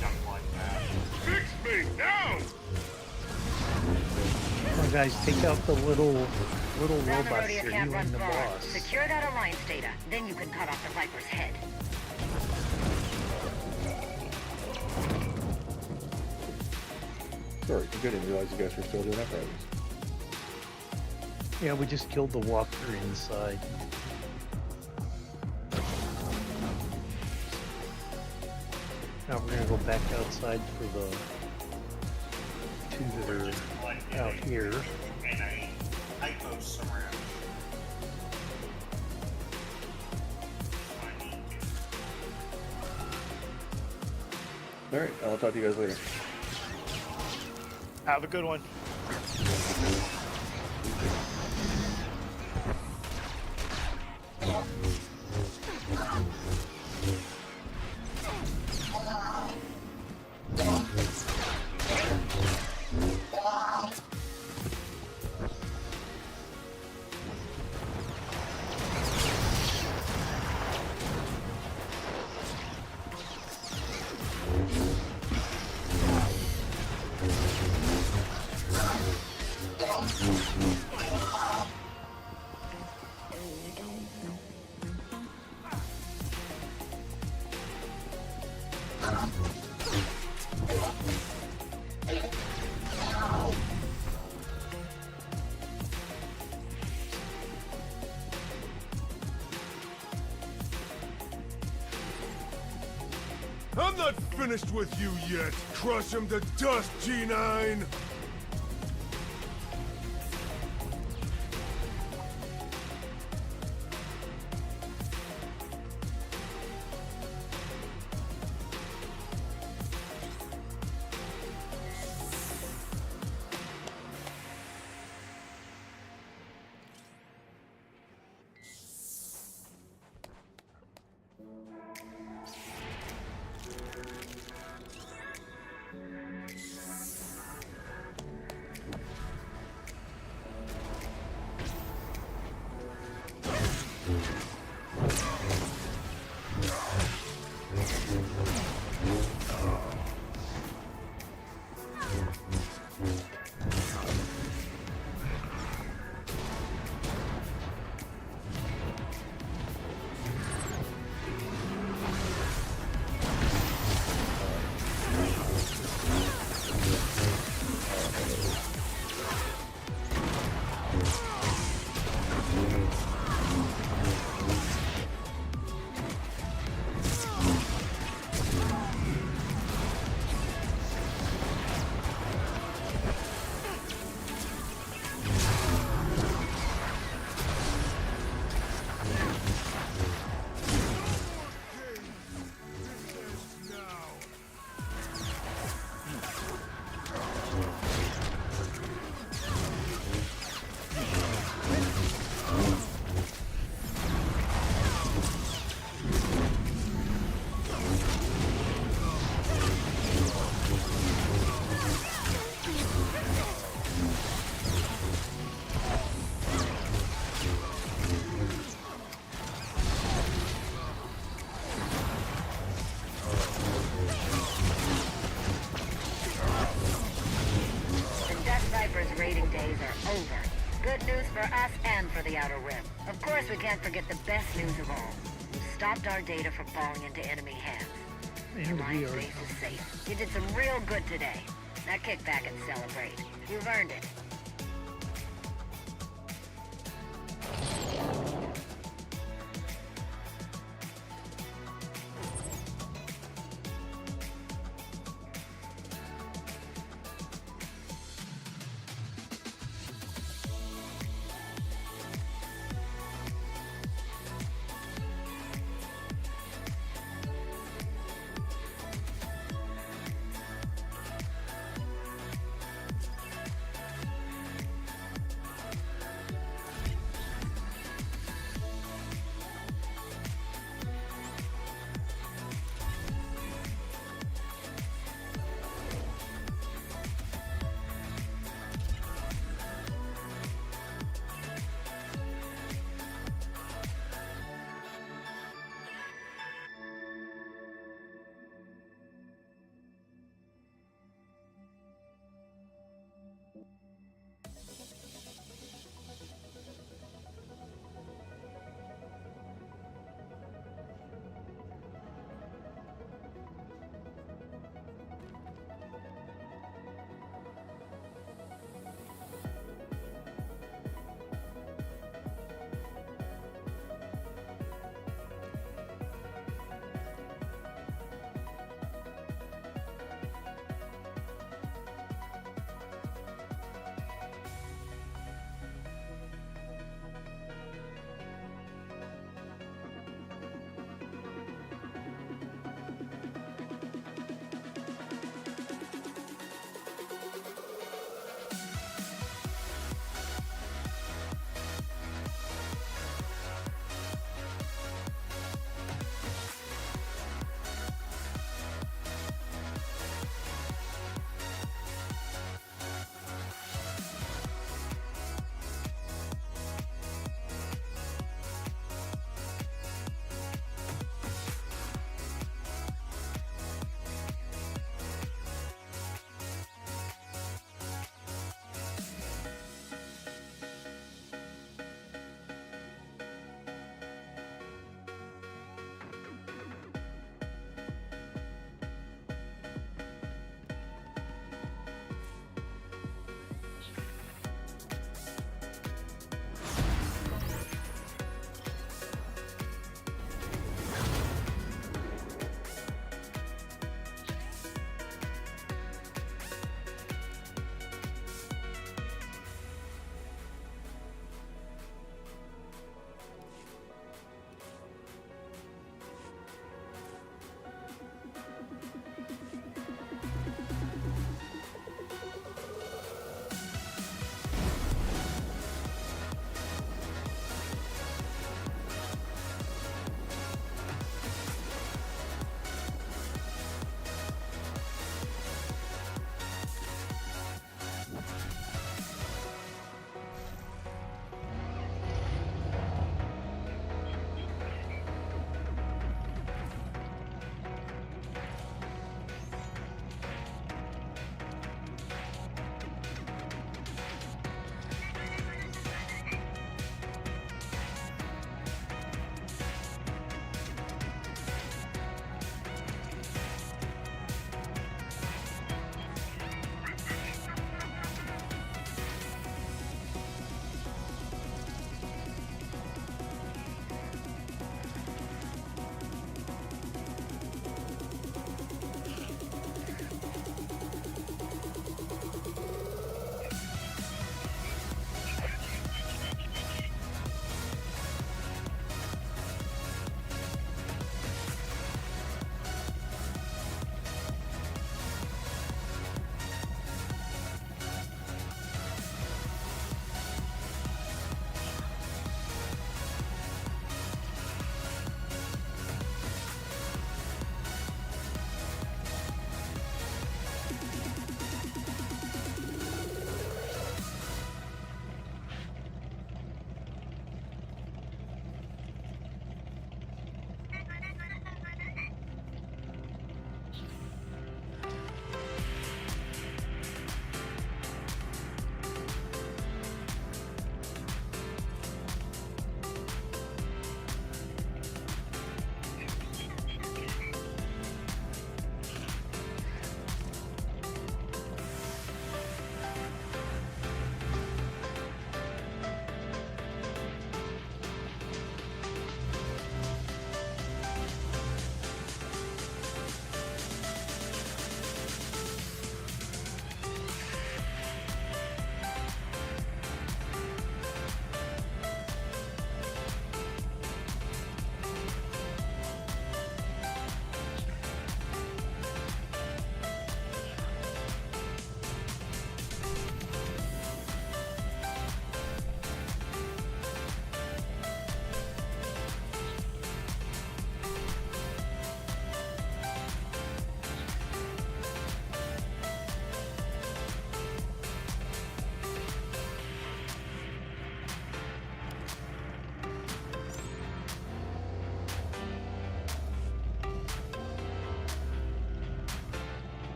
junk like that. Fix me now! Come on, guys, take out the little robots Rhodia here, can't you run and the forward. boss. Secure that alliance data, then you can cut off the Viper's head. Sorry, I didn't realize you guys were still doing uprisings. Yeah, we just killed the walker inside. Now we're gonna go back outside for the two that are out here. And I post around. Alright, I'll talk to you guys later. Have a good one. I'm not finished with you yet. Crush him to dust, G9! raiding days are over. Good news for us and for the Outer Rim. Of course, we can't forget the best news of all. You stopped our data from falling into enemy hands. And Your we are. base is safe. You did some real good today. Now kick back and celebrate. You've earned it.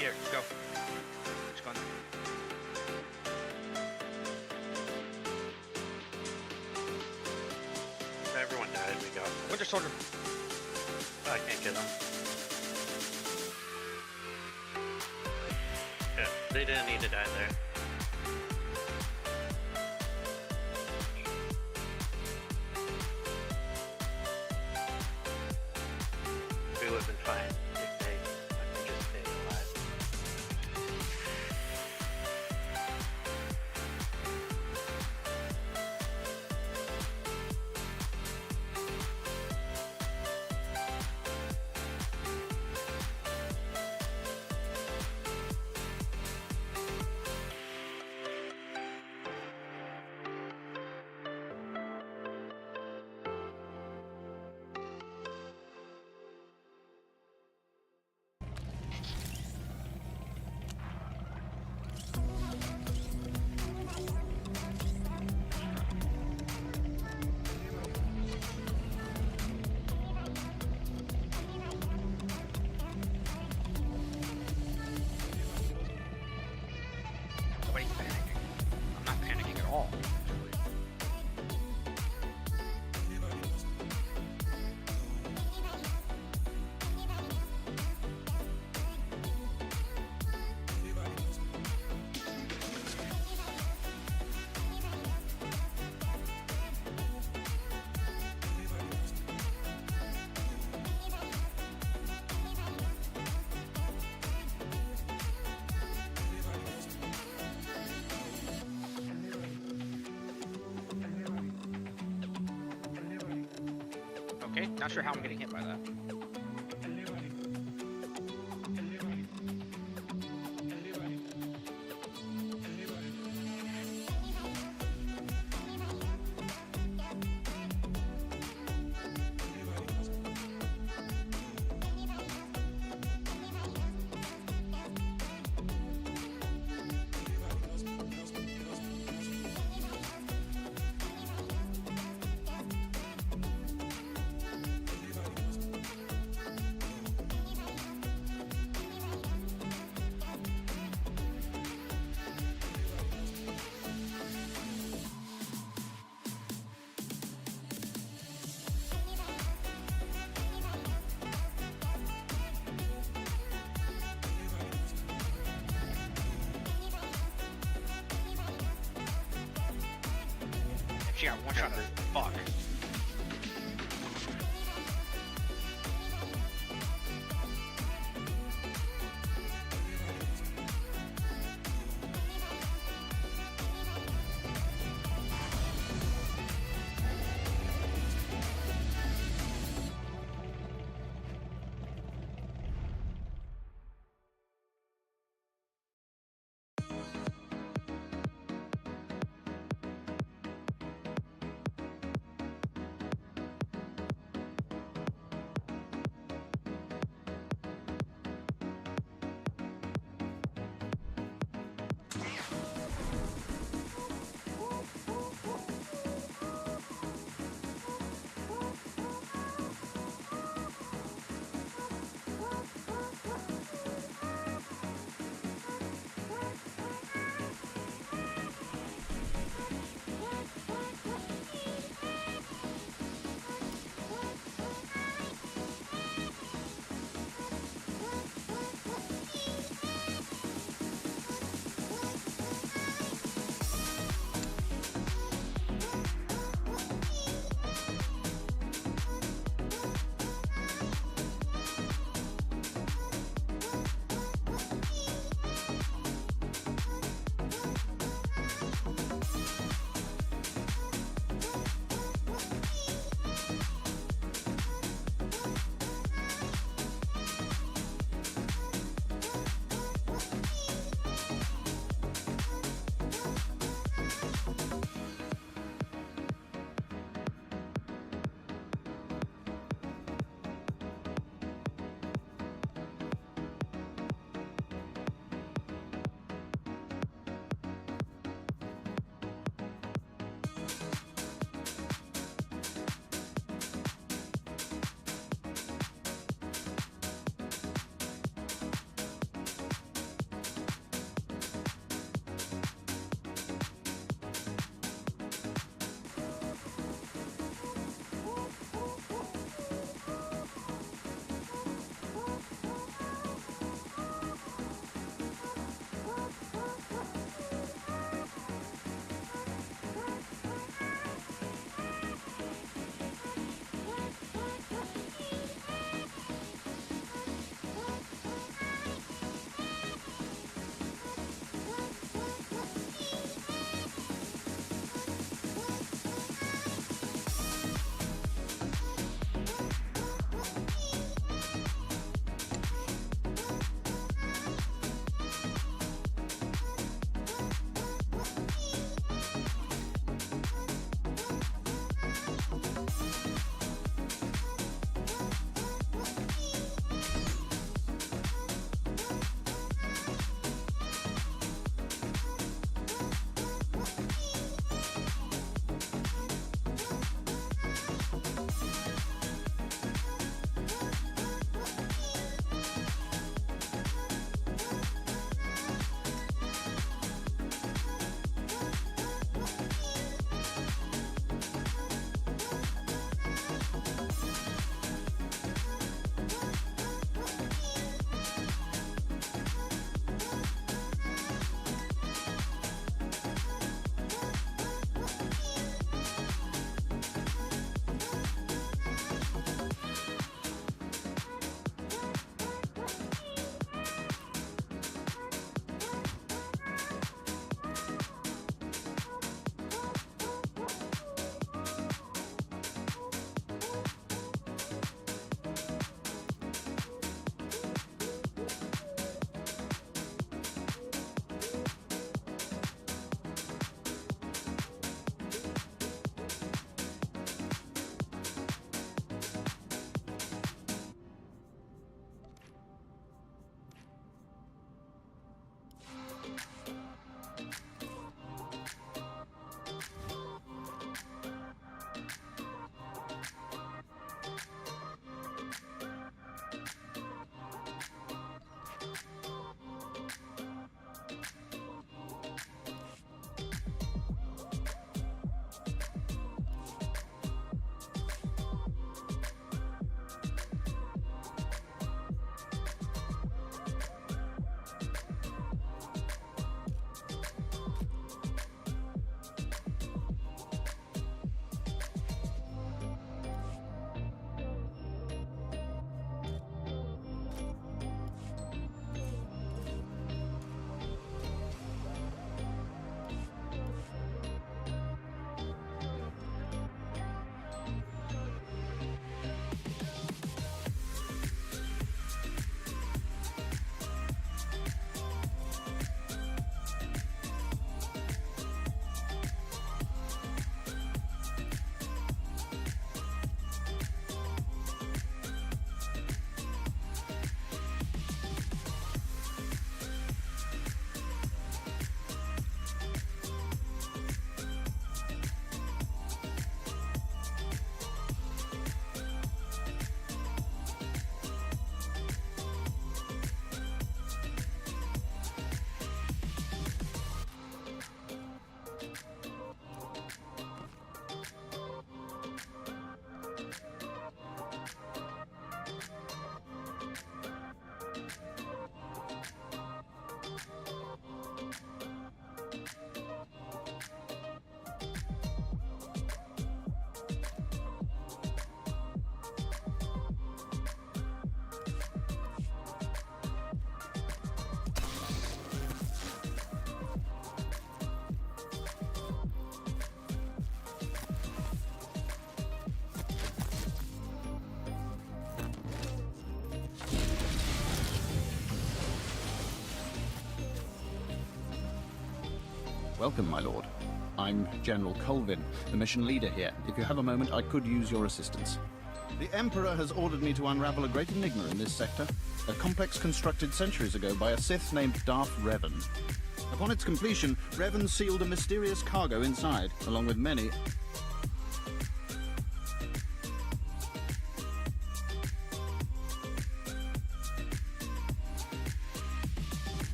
Yeah, let's go. Just going. Everyone died. We go. Winter Soldier. I can't get them. Yeah, they didn't need to die there. We would have been fine if they just stayed alive. Nobody's panicking. I'm not panicking at all. Okay, not sure how I'm getting hit by that. She got one shot of fuck. Welcome, my lord. I'm General Colvin, the mission leader here. If you have a moment, I could use your assistance. The Emperor has ordered me to unravel a great enigma in this sector, a complex constructed centuries ago by a Sith named Darth Revan. Upon its completion, Revan sealed a mysterious cargo inside, along with many...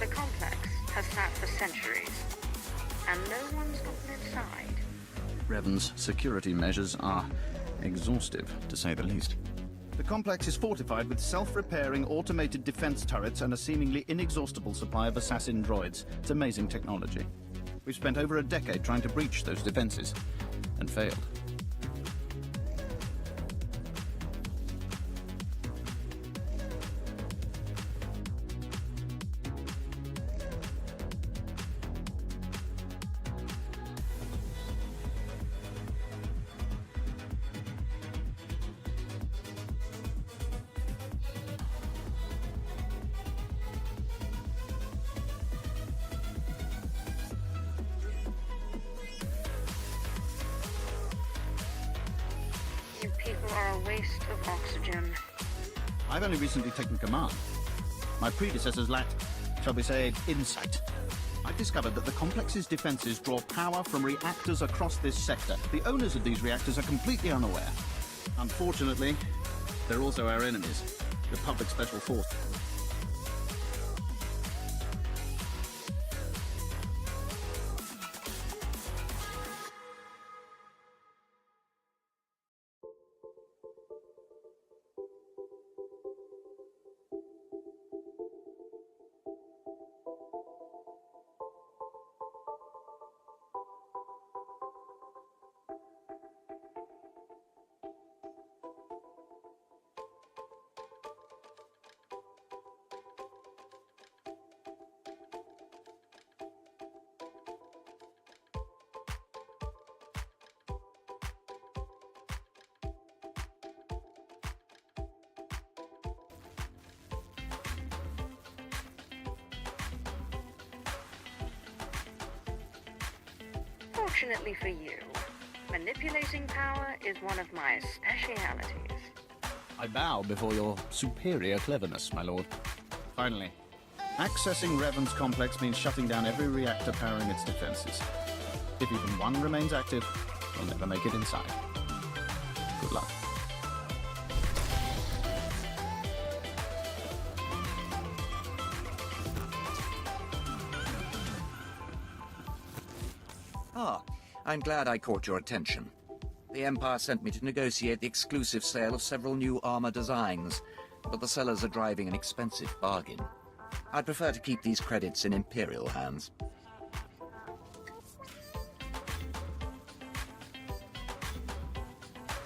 The complex has sat for centuries, and no one's gotten inside. Revan's security measures are exhaustive, to say the least. The complex is fortified with self-repairing automated defense turrets and a seemingly inexhaustible supply of assassin droids. It's amazing technology. We've spent over a decade trying to breach those defenses, and failed. You people are a waste of oxygen. I've only recently taken command. My predecessors lacked, shall we say, insight. I've discovered that the complex's defenses draw power from reactors across this sector. The owners of these reactors are completely unaware. Unfortunately, they're also our enemies, the Public Special Force. Fortunately for you, manipulating power is one of my specialities. I bow before your superior cleverness, my lord. Finally, accessing Revan's complex means shutting down every reactor powering its defenses. If even one remains active, we'll never make it inside. Good luck. Ah, I'm glad I caught your attention. The Empire sent me to negotiate the exclusive sale of several new armor designs, but the sellers are driving an expensive bargain. I'd prefer to keep these credits in Imperial hands.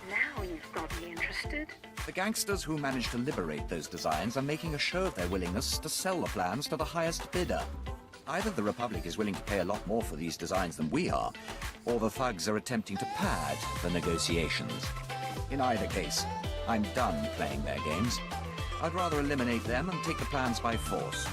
Now you've got me interested. The gangsters who managed to liberate those designs are making a show of their willingness to sell the plans to the highest bidder. Either the Republic is willing to pay a lot more for these designs than we are, or the thugs are attempting to pad the negotiations. In either case, I'm done playing their games. I'd rather eliminate them and take the plans by force.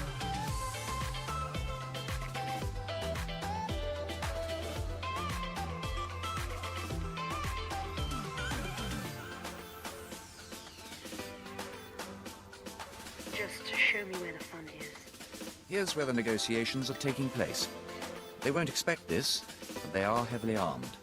Just show me where the fun is. Here's where the negotiations are taking place. They won't expect this, but they are heavily armed.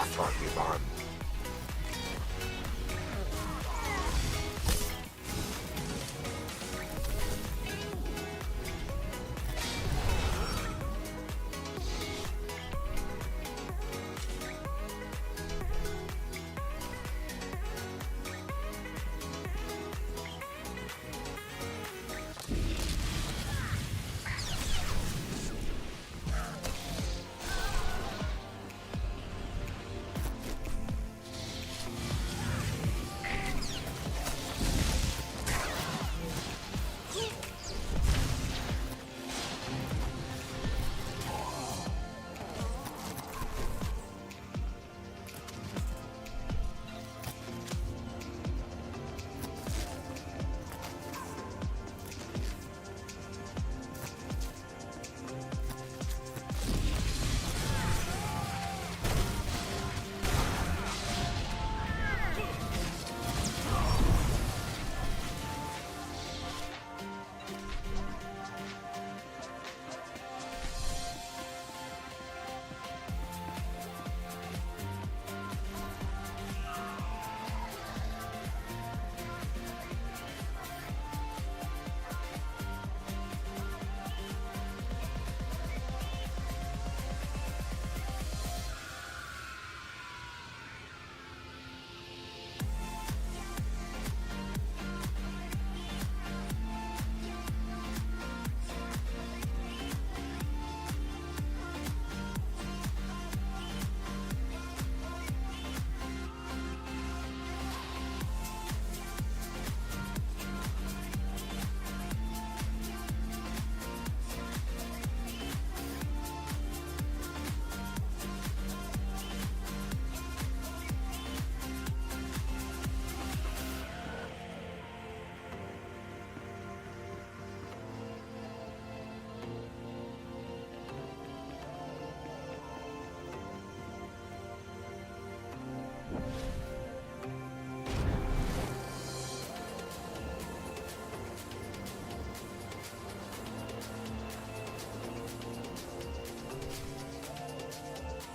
fuck you, man.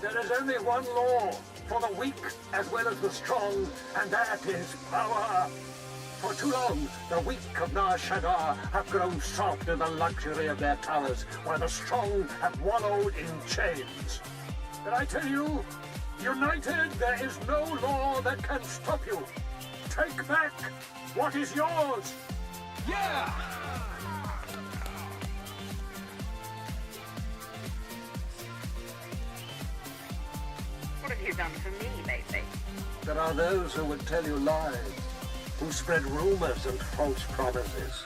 There is only one law for the weak as well as the strong, and that is power. For too long, the weak of Nar Shaddaa have grown soft in the luxury of their towers, while the strong have wallowed in chains. But I tell you, united, there is no law that can stop you. Take back what is yours. Yeah! What have you done for me lately? There are those who would tell you lies, who spread rumors and false promises.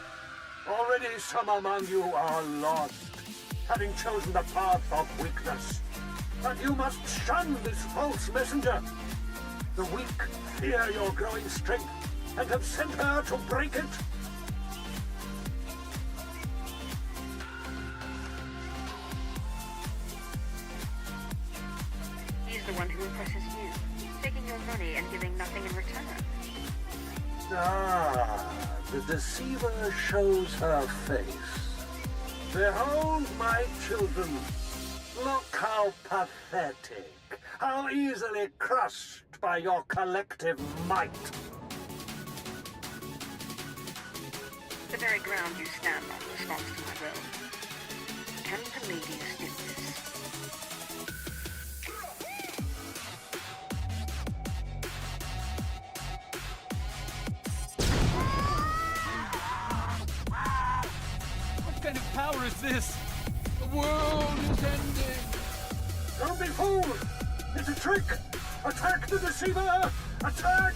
Already some among you are lost, having chosen the path of weakness. But you must shun this false messenger. The weak fear your growing strength and have sent her to break it. He's the one who impresses you, taking your money and giving nothing in return. Ah, the deceiver shows her face. Behold, my children, look how pathetic, how easily crushed by your collective might. The very ground you stand on responds to my will. Can the ladies do this? What kind of power is this? The world is ending! Don't be fooled! It's a trick! Attack the deceiver! Attack!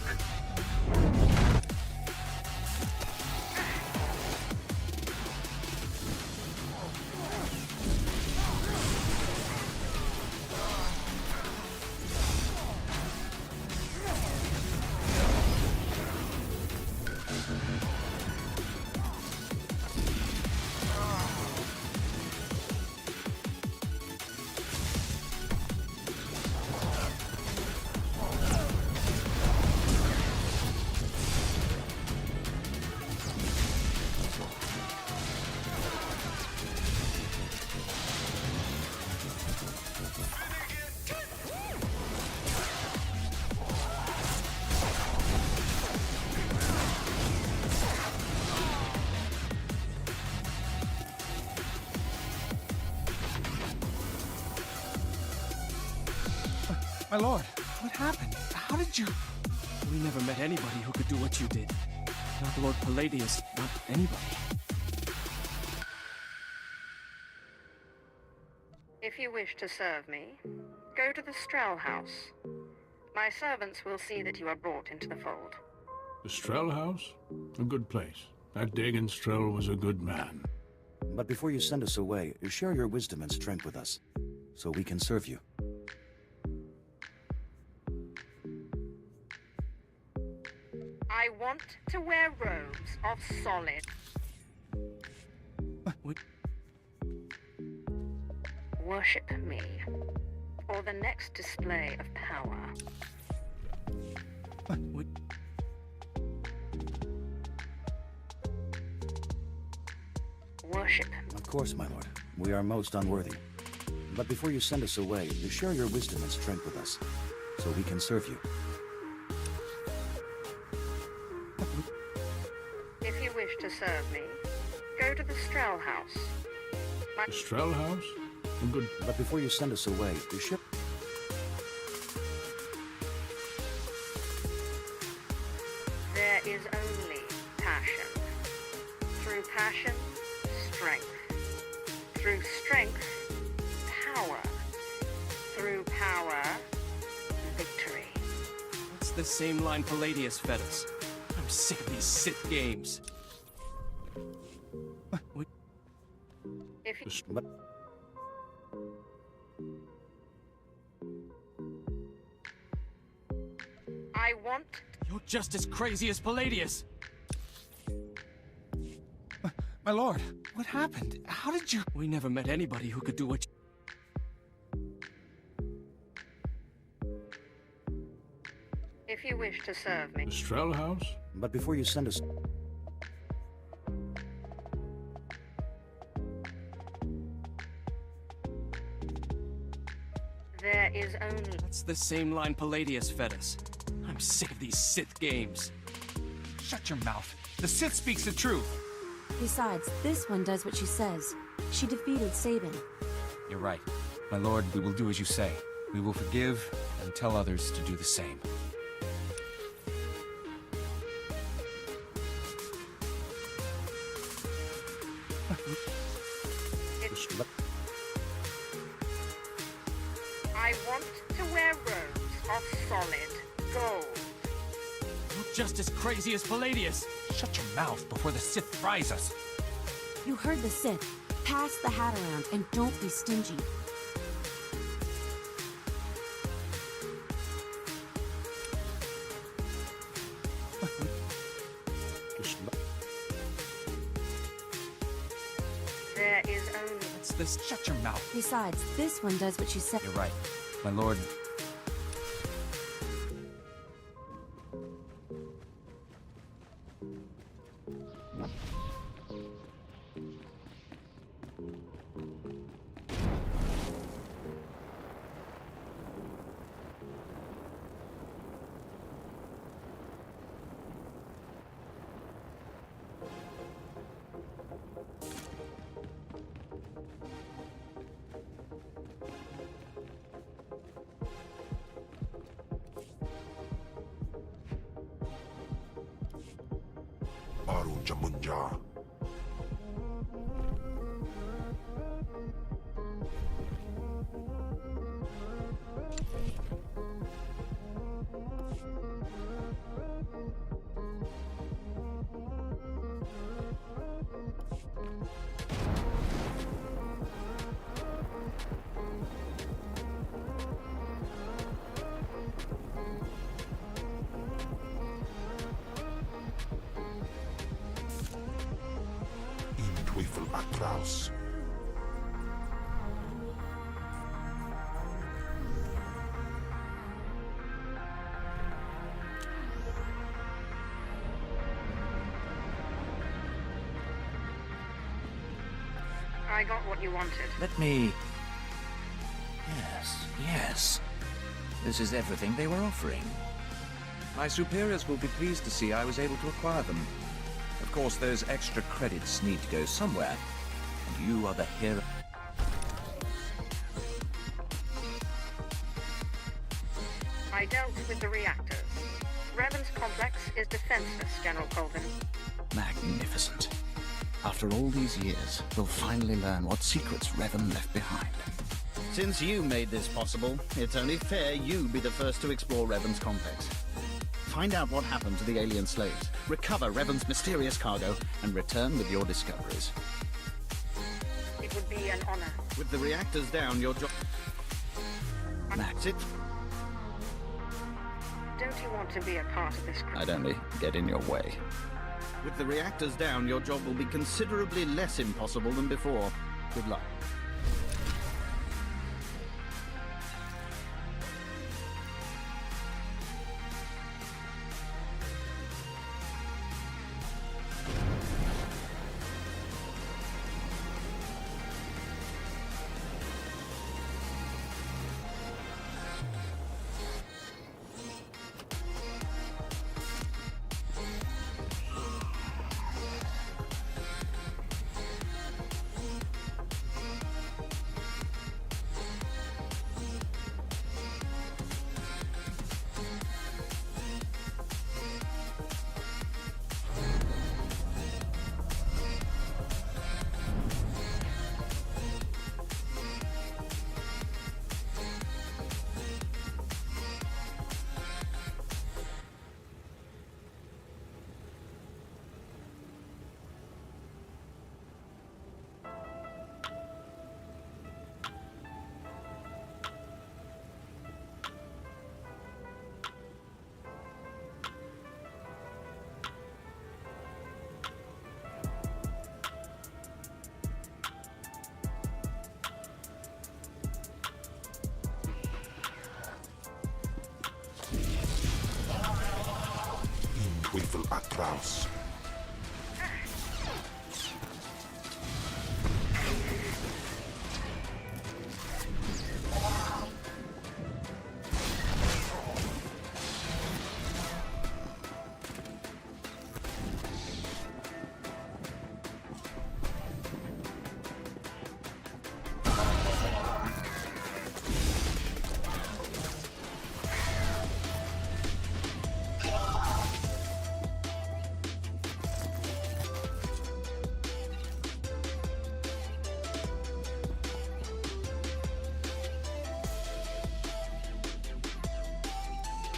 My lord, what happened? How did you... We never met anybody who could do what you did. Not Lord Palladius, not anybody. If you wish to serve me, go to the Strel House. My servants will see that you are brought into the fold. The Strel House? A good place. That Dagon Strel was a good man. But before you send us away, share your wisdom and strength with us, so we can serve you. I want to wear robes of solid. Worship me for the next display of power. Worship. Of course, my lord. We are most unworthy. But before you send us away, share your wisdom and strength with us, so we can serve you. If you wish to serve me, go to the Strel House. The Strel House? A good... But before you send us away, ship... There is only passion. Through passion, strength. Through strength, power. Through power, victory. It's the same line Palladius fed us. I'm sick of these Sith games. If you... I want... You're just as crazy as Palladius. My lord, what happened? How did you... We never met anybody who could do what If you wish to serve me... The Strel House? But before you send us... There is only... That's the same line Palladius fed us. I'm sick of these Sith games. Shut your mouth. The Sith speaks the truth. Besides, this one does what she says. She defeated Sabin. You're right. My lord, we will do as you say. We will forgive and tell others to do the same. I want to wear robes of solid gold. You're just as crazy as Palladius. Shut your mouth before the Sith fries us. You heard the Sith. Pass the hat around and don't be stingy. There is only... It's this... Shut your mouth. Besides, this one does what she said. You're right. My lord... 바로 전문자. Teufel atrás. I got what you wanted. Let me... Yes. This is everything they were offering. My superiors will be pleased to see I was able to acquire them. Of course, those extra credits need to go somewhere, and you are the hero. I dealt with the reactors. Revan's complex is defenseless, General Colvin. Magnificent. After all these years, we'll finally learn what secrets Revan left behind. Since you made this possible, it's only fair you be the first to explore Revan's complex. Find out what happened to the alien slaves, recover Revan's mysterious cargo, and return with your discoveries. It would be an honor. With the reactors down, your job... Max it. Don't you want to be a part of this group? I'd only get in your way. With the reactors down, your job will be considerably less impossible than before. Good luck. Teufel atraus.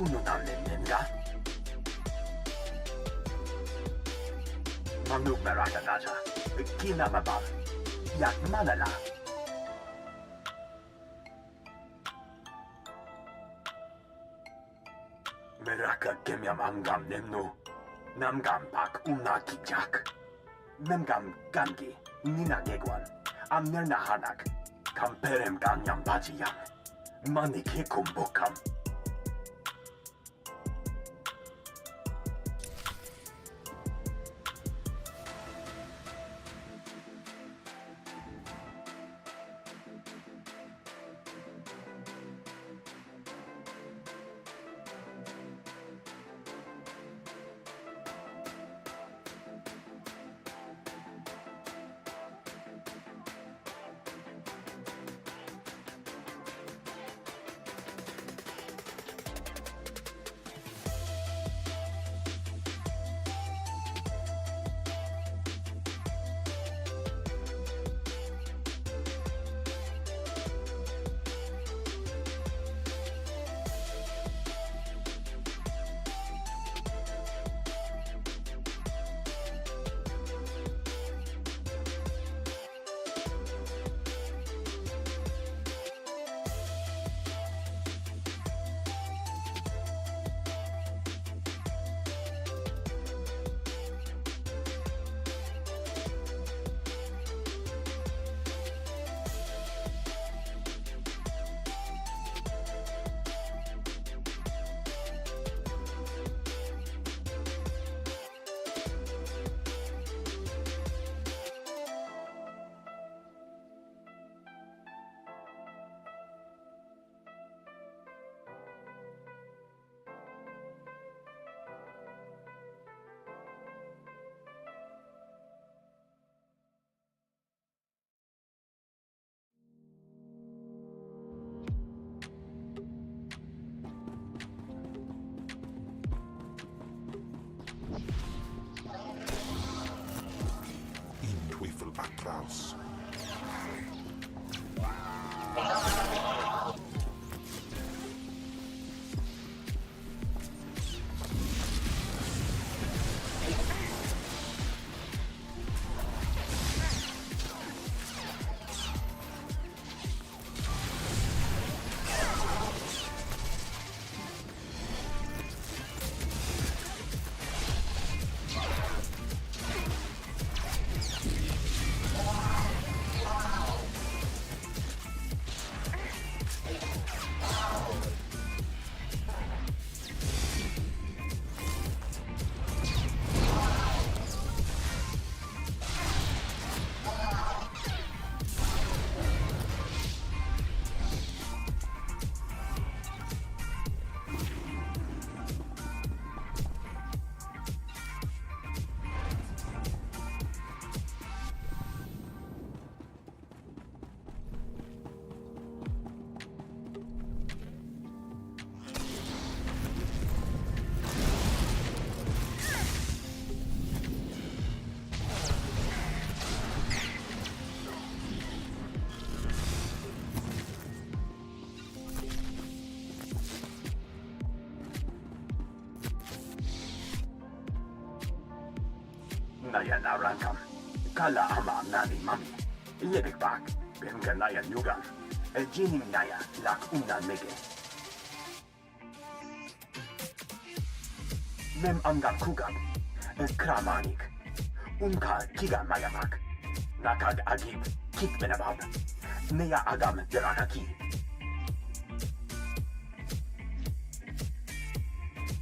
Ununallenga. Manuk Maraka Gaza. Kinamabab. Yak Manala. Meraka Kemyam Amgam Nemnu. Namgam Pak Unakijak. Memgam Gangi. Nina Gegwan. Amnerna Hanak. Kamperem Ganyam Bajiyam. Manik Hikumbukam. Klaus. Naya narangam, kala ama nani mami, lebik bak, benga naya nugan, jining naya lak una mege. Mem angam kugab, kramanik, unka kiga mayamak, nakag agib, kik benabab, neya agam derakaki.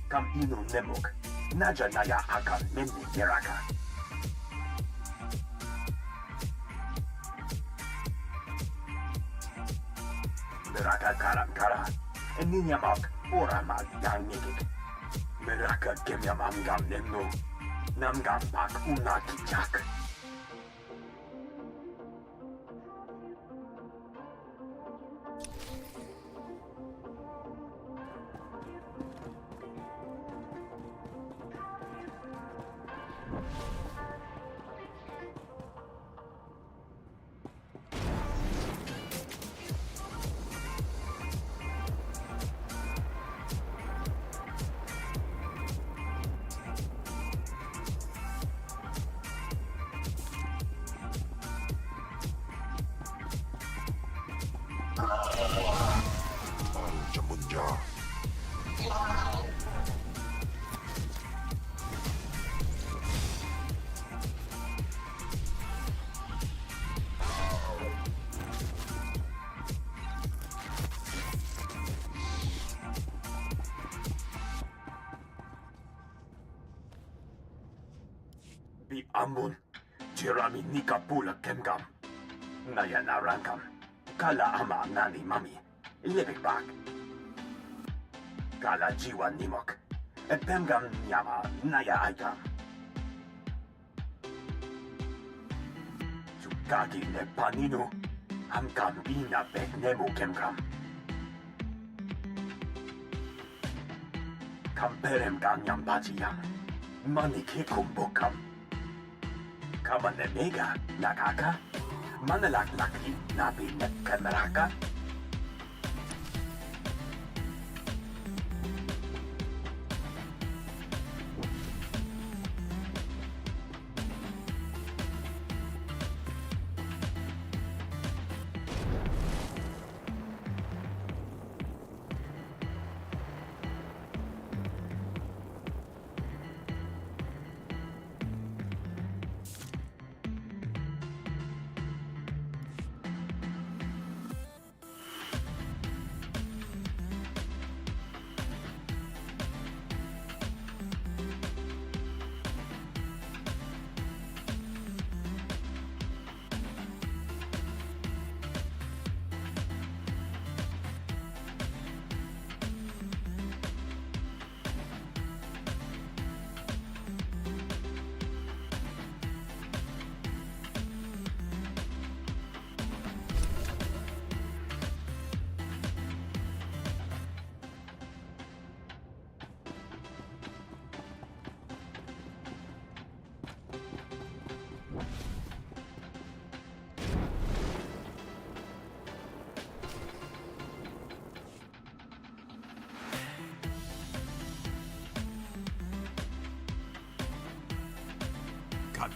Kam inu nemuk, naja naya akan memni deraka. Meraka karam, ninyamak oramak daimikik. Meraka gemyamam gam nemno, namgam pak unakijak. Bi amun, jirami nika pula kemgam. Naya narangam, kala ama nani mami, lebik bak. Kala jiwa nimok, pemgam nyama naya aikam. Chukagi ne paninu, hamkam ina bek nemu kemgam. Kamperem ganyam bajiyam, manik hikumbukam. Kamane mega nakaka, manalak laki nabi net kameraka.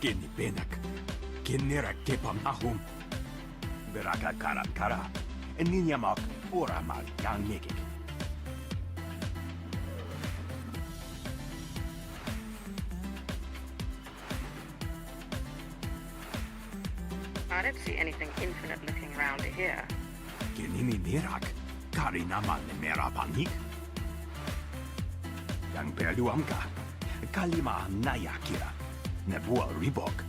geni benak. Genera kepam ahum. Beraka karat kara. Ninyamak oramak yang mekik. I don't see anything infinite looking around here. Genimi nirak. Karinaman merapanik. Yang perduamka. Kalima naya kira. Nebua ribok.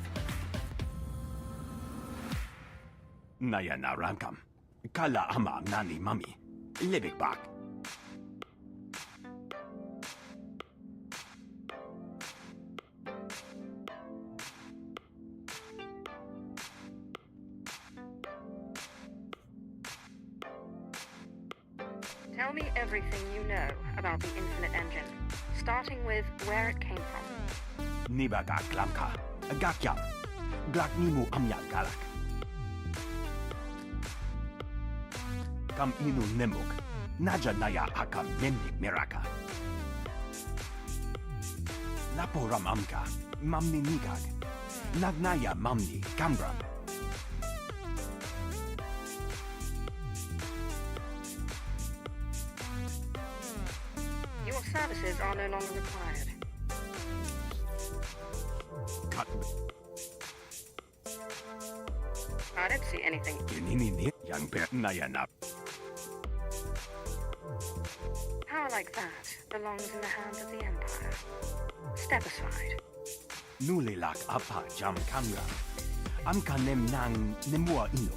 Naya naramkam. Kala ama nani mami. Lebik bak. Tell me everything you know about the Infinite Engine, starting with where it came from. Nibaga klamka. Gakyam. Glak nimu amya galak. Kam inu nemuk. Naja naya akam memnik meraka. Laporam amka. Mamni nigag. Nagnaya mamni kambram. Your services are no longer required. Cut. I don't see anything. Genini ni yang per nayana. Power like that belongs in the hands of the Empire. Step aside. Nulilak apa jam kamra. Amka nem nang nemua inu.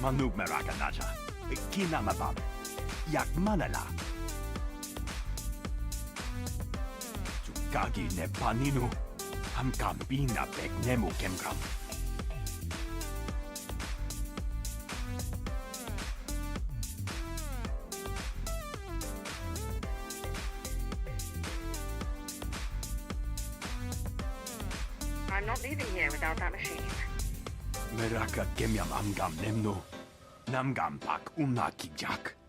Manug meraka naja. Kinamabab. Yak manala. Chukagi ne paninu. Amkam bina bek nemu kemgram. I'm not leaving here without that machine. Meraka kemyam amgam nemnu. Namgam pak kijak.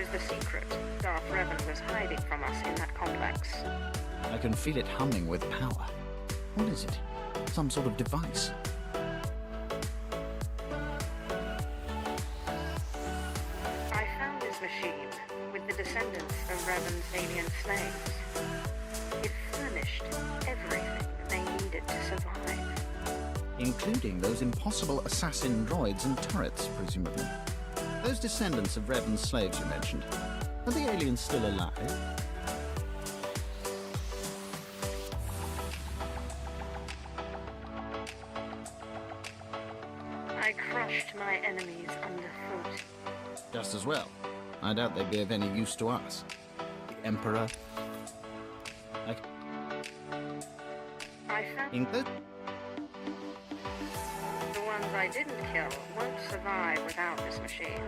The secret Darth Revan was hiding from us in that complex. I can feel it humming with power. What is it? Some sort of device? I found this machine with the descendants of Revan's alien slaves. It furnished everything they needed to survive. Including those impossible assassin droids and turrets, presumably. Those descendants of Revan's slaves you mentioned, Are the aliens still alive? I crushed my enemies underfoot. Just as well. I doubt they'd be of any use to us. The Emperor... I found England? the ones I didn't kill won't survive without this machine.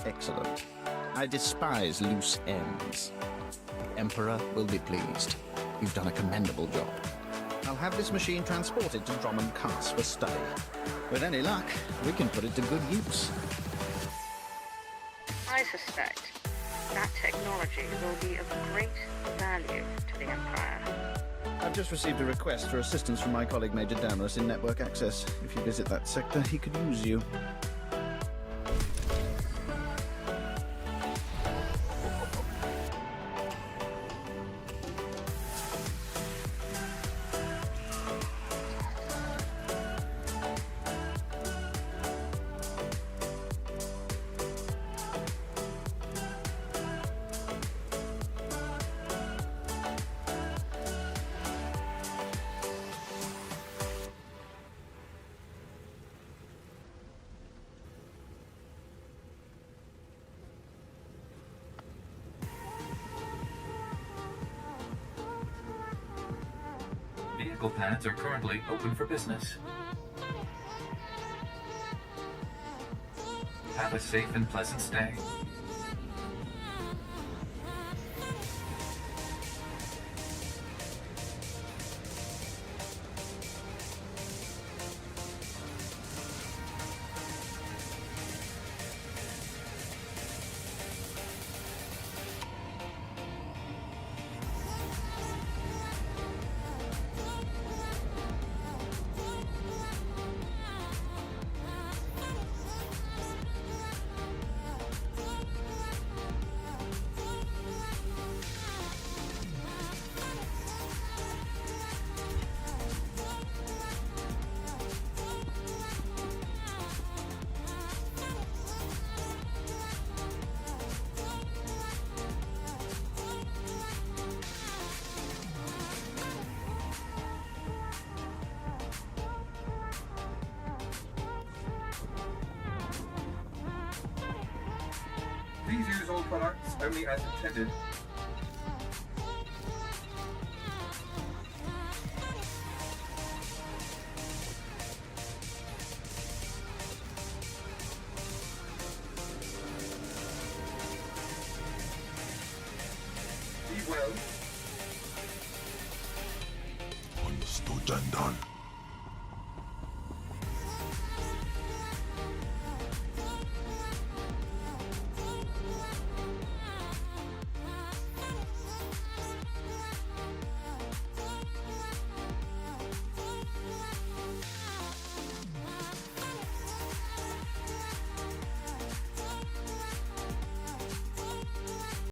Excellent. I despise loose ends. The Emperor will be pleased. You've done a commendable job. I'll have this machine transported to Drummond Cass for study. With any luck, we can put it to good use. I suspect that technology will be of great value to the Empire. I've just received a request for assistance from my colleague Major Damrus in network access. If you visit that sector, he could use you. Vehicle pads are currently open for business. Have a safe and pleasant stay. Please use all products only as intended. Be well. Understood and done.